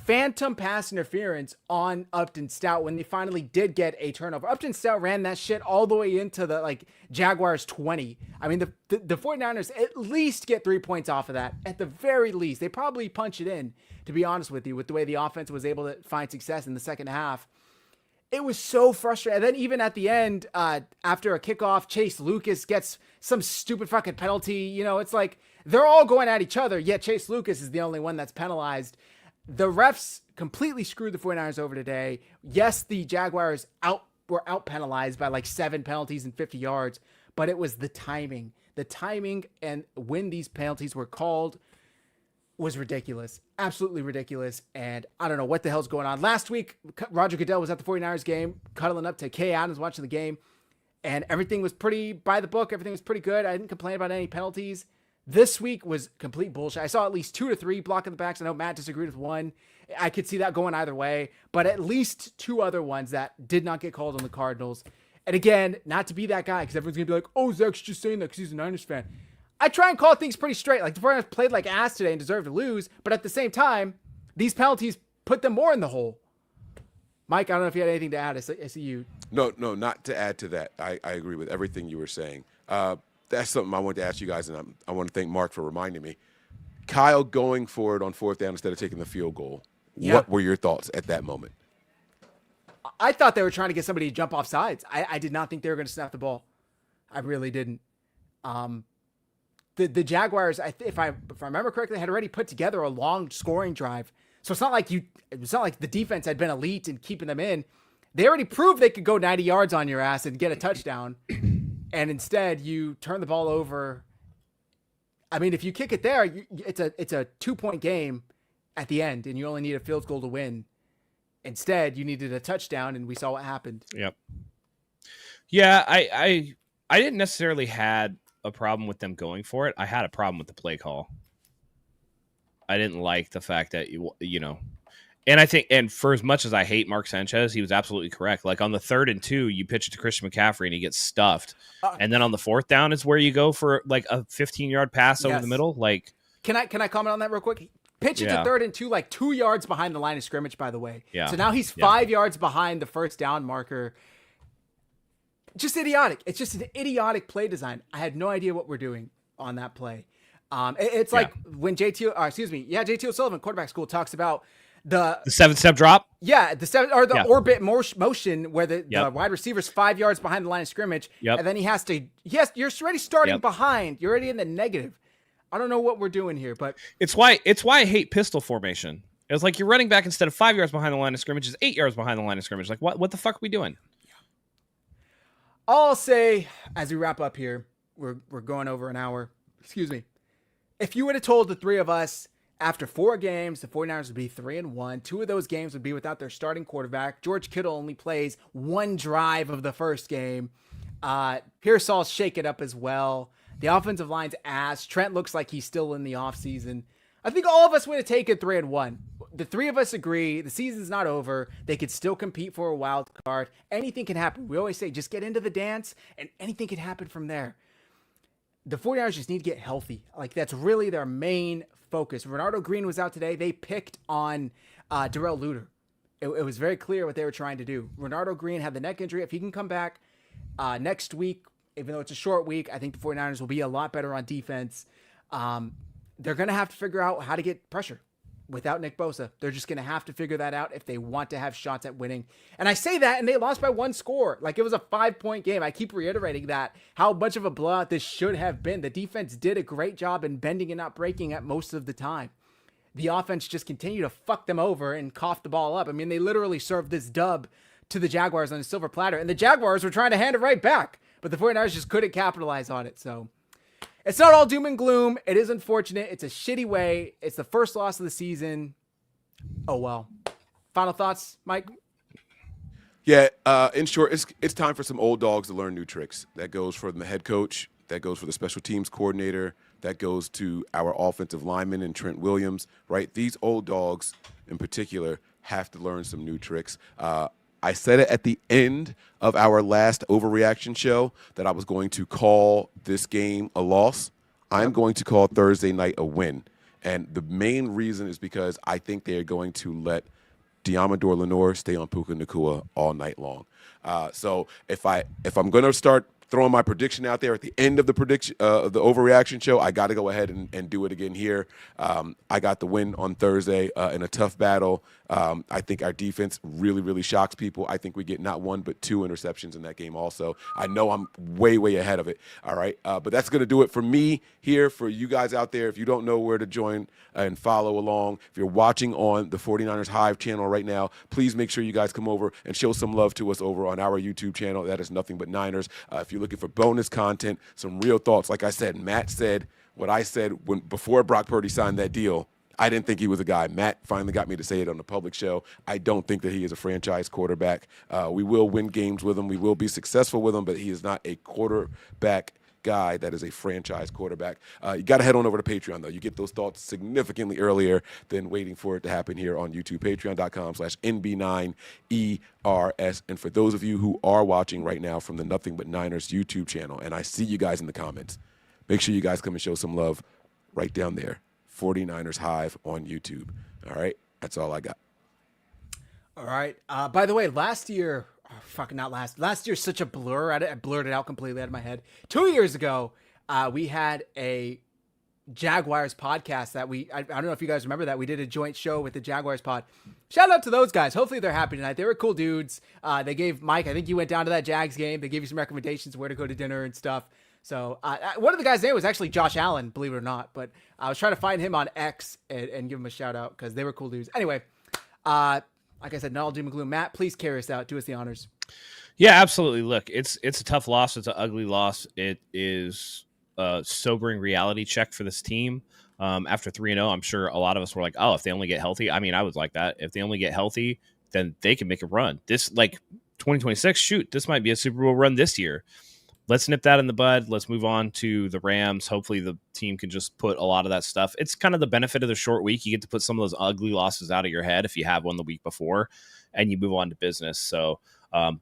[SPEAKER 1] phantom pass interference on Upton Stout when they finally did get a turnover. Upton Stout ran that shit all the way into the Jaguars 20. I mean, the 49ers at least get 3 points off of that. At the very least, they probably punch it in, to be honest with you, with the way the offense was able to find success in the second half. It was so frustrating. And then even at the end, after a kickoff, Chase Lucas gets some stupid fucking penalty. You know, it's like they're all going at each other, yet Chase Lucas is the only one that's penalized. The refs completely screwed the 49ers over today. Yes, the Jaguars were out penalized by 7 penalties and 50 yards, but it was the timing. The timing and when these penalties were called was ridiculous. Absolutely ridiculous. And I don't know what the hell's going on. Last week, Roger Goodell was at the 49ers game, cuddling up to Kay Adams watching the game, and everything was pretty by the book. Everything was pretty good. I didn't complain about any penalties. This week was complete bullshit. I saw at least 2 to 3 blocking the backs. I know Matt disagreed with 1. I could see that going either way, but at least 2 other ones that did not get called on the Cardinals. And again, not to be that guy, because everyone's going to be like, oh, Zach's just saying that because he's a Niners fan. I try and call things pretty straight. The 49ers played like ass today and deserved to lose, but at the same time, these penalties put them more in the hole. Mike, I don't know if you had anything to add. I see you.
[SPEAKER 3] No, not to add to that. I agree with everything you were saying. That's something I wanted to ask you guys, and I want to thank Mark for reminding me. Kyle going for it on 4th down instead of taking the field goal. Yeah. What were your thoughts at that moment?
[SPEAKER 1] I thought they were trying to get somebody to jump off sides. I did not think they were going to snap the ball. I really didn't. The Jaguars, if I remember correctly, had already put together a long scoring drive. So it's not like the defense had been elite in keeping them in. They already proved they could go 90 yards on your ass and get a touchdown. And instead you turn the ball over. I mean, if you kick it there, it's a 2-point game at the end and you only need a field goal to win. Instead, you needed a touchdown and we saw what happened.
[SPEAKER 2] Yep. Yeah, I didn't necessarily had a problem with them going for it. I had a problem with the play call. I didn't like the fact that and I think, and for as much as I hate Mark Sanchez, he was absolutely correct. On the 3rd and 2, you pitch it to Christian McCaffrey and he gets stuffed. And then on the 4th down is where you go for a 15-yard pass over the middle.
[SPEAKER 1] Can I comment on that real quick? Pitch it to 3rd and 2, 2 yards behind the line of scrimmage, by the way.
[SPEAKER 2] Yeah.
[SPEAKER 1] So now he's 5 yards behind the first down marker. Just idiotic. It's just an idiotic play design. I had no idea what we're doing on that play. It's like when JT O'Sullivan, quarterback school, talks about the 7-step
[SPEAKER 2] drop.
[SPEAKER 1] Yeah, the orbit motion where the wide receiver's 5 yards behind the line of scrimmage, and then you're already starting behind. You're already in the negative. I don't know what we're doing here, but
[SPEAKER 2] it's why I hate pistol formation. It's like you're running back instead of 5 yards behind the line of scrimmage is 8 yards behind the line of scrimmage. What the fuck are we doing?
[SPEAKER 1] All I'll say as we wrap up here, we're going over an hour. Excuse me. If you would have told the three of us after 4 games, the 49ers would be 3-1. 2 of those games would be without their starting quarterback. George Kittle only plays 1 drive of the first game. Pearsall's shaken up as well. The offensive line's ass. Trent looks like he's still in the offseason. I think all of us would have taken 3-1. The 3 of us agree the season's not over. They could still compete for a wild card. Anything can happen. We always say just get into the dance and anything can happen from there. The 49ers just need to get healthy. Like, that's really their main focus. Renardo Green was out today. They picked on Darrell Luter. It was very clear what they were trying to do. Renardo Green had the neck injury. If he can come back next week, even though it's a short week, I think the 49ers will be a lot better on defense. They're going to have to figure out how to get pressure without Nick Bosa. They're just going to have to figure that out if they want to have shots at winning. And I say that, and they lost by 1 score. Like, it was a 5-point game. I keep reiterating that, how much of a blowout this should have been. The defense did a great job in bending and not breaking at most of the time. The offense just continued to fuck them over and cough the ball up. I mean, they literally served this dub to the Jaguars on a silver platter, and the Jaguars were trying to hand it right back, but the 49ers just couldn't capitalize on it. So it's not all doom and gloom. It is unfortunate. It's a shitty way. It's the first loss of the season. Oh, well. Final thoughts, Mike?
[SPEAKER 3] Yeah, in short, it's time for some old dogs to learn new tricks. That goes for the head coach. That goes for the special teams coordinator. That goes to our offensive lineman and Trent Williams, right? These old dogs in particular have to learn some new tricks. I said it at the end of our last overreaction show that I was going to call this game a loss. I'm going to call Thursday night a win. And the main reason is because I think they're going to let Diamador Lenore stay on Puka Nacua all night long. So if I'm going to start throwing my prediction out there at the end of the prediction of the overreaction show, I got to go ahead and do it again here. I got the win on Thursday in a tough battle. I think our defense really, really shocks people. I think we get not 1 but 2 interceptions in that game also. I know I'm way, way ahead of it. All right. But that's going to do it for me here. For you guys out there, if you don't know where to join and follow along, if you're watching on the 49ers Hive channel right now, please make sure you guys come over and show some love to us over on our YouTube channel. That is Nothing But Niners. If you're looking for bonus content, some real thoughts, like I said, Matt said what I said before Brock Purdy signed that deal. I didn't think he was a guy. Matt finally got me to say it on the public show. I don't think that he is a franchise quarterback. We will win games with him. We will be successful with him, but he is not a quarterback guy that is a franchise quarterback. You got to head on over to Patreon, though. You get those thoughts significantly earlier than waiting for it to happen here on YouTube. Patreon.com/NB9ERS. And for those of you who are watching right now from the Nothing But Niners YouTube channel, and I see you guys in the comments, make sure you guys come and show some love right down there. 49ers Hive on YouTube. All right? That's all I got.
[SPEAKER 1] All right. By the way, last year, last year's such a blur. I blurred it out completely out of my head. 2 years ago, we had a Jaguars podcast that I don't know if you guys remember that. We did a joint show with the Jaguars pod. Shout out to those guys. Hopefully they're happy tonight. They were cool dudes. They gave Mike, I think you went down to that Jags game. They gave you some recommendations where to go to dinner and stuff. So one of the guys' name was actually Josh Allen, believe it or not. But I was trying to find him on X and give him a shout out because they were cool dudes. Anyway, like I said, not all doom and gloom. Matt, please carry us out. Do us the honors.
[SPEAKER 2] Yeah, absolutely. Look, it's a tough loss. It's an ugly loss. It is a sobering reality check for this team. After 3-0, I'm sure a lot of us were like, oh, if they only get healthy. I mean, I was like that. If they only get healthy, then they can make a run. This, like 2026, shoot, this might be a Super Bowl run this year. Let's nip that in the bud. Let's move on to the Rams. Hopefully the team can just put a lot of that stuff. It's kind of the benefit of the short week. You get to put some of those ugly losses out of your head if you have one the week before, and you move on to business. So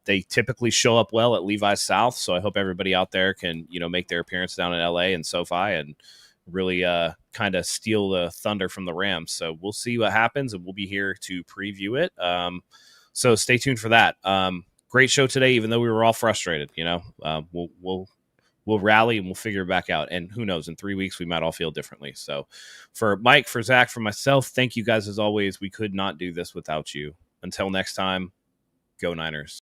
[SPEAKER 2] they typically show up well at Levi's South. So I hope everybody out there can, make their appearance down in LA and SoFi and really kind of steal the thunder from the Rams. So we'll see what happens, and we'll be here to preview it. So stay tuned for that. Great show today, even though we were all frustrated. We'll rally and we'll figure it back out. And who knows, in 3 weeks, we might all feel differently. So for Mike, for Zach, for myself, thank you guys as always. We could not do this without you. Until next time, go Niners.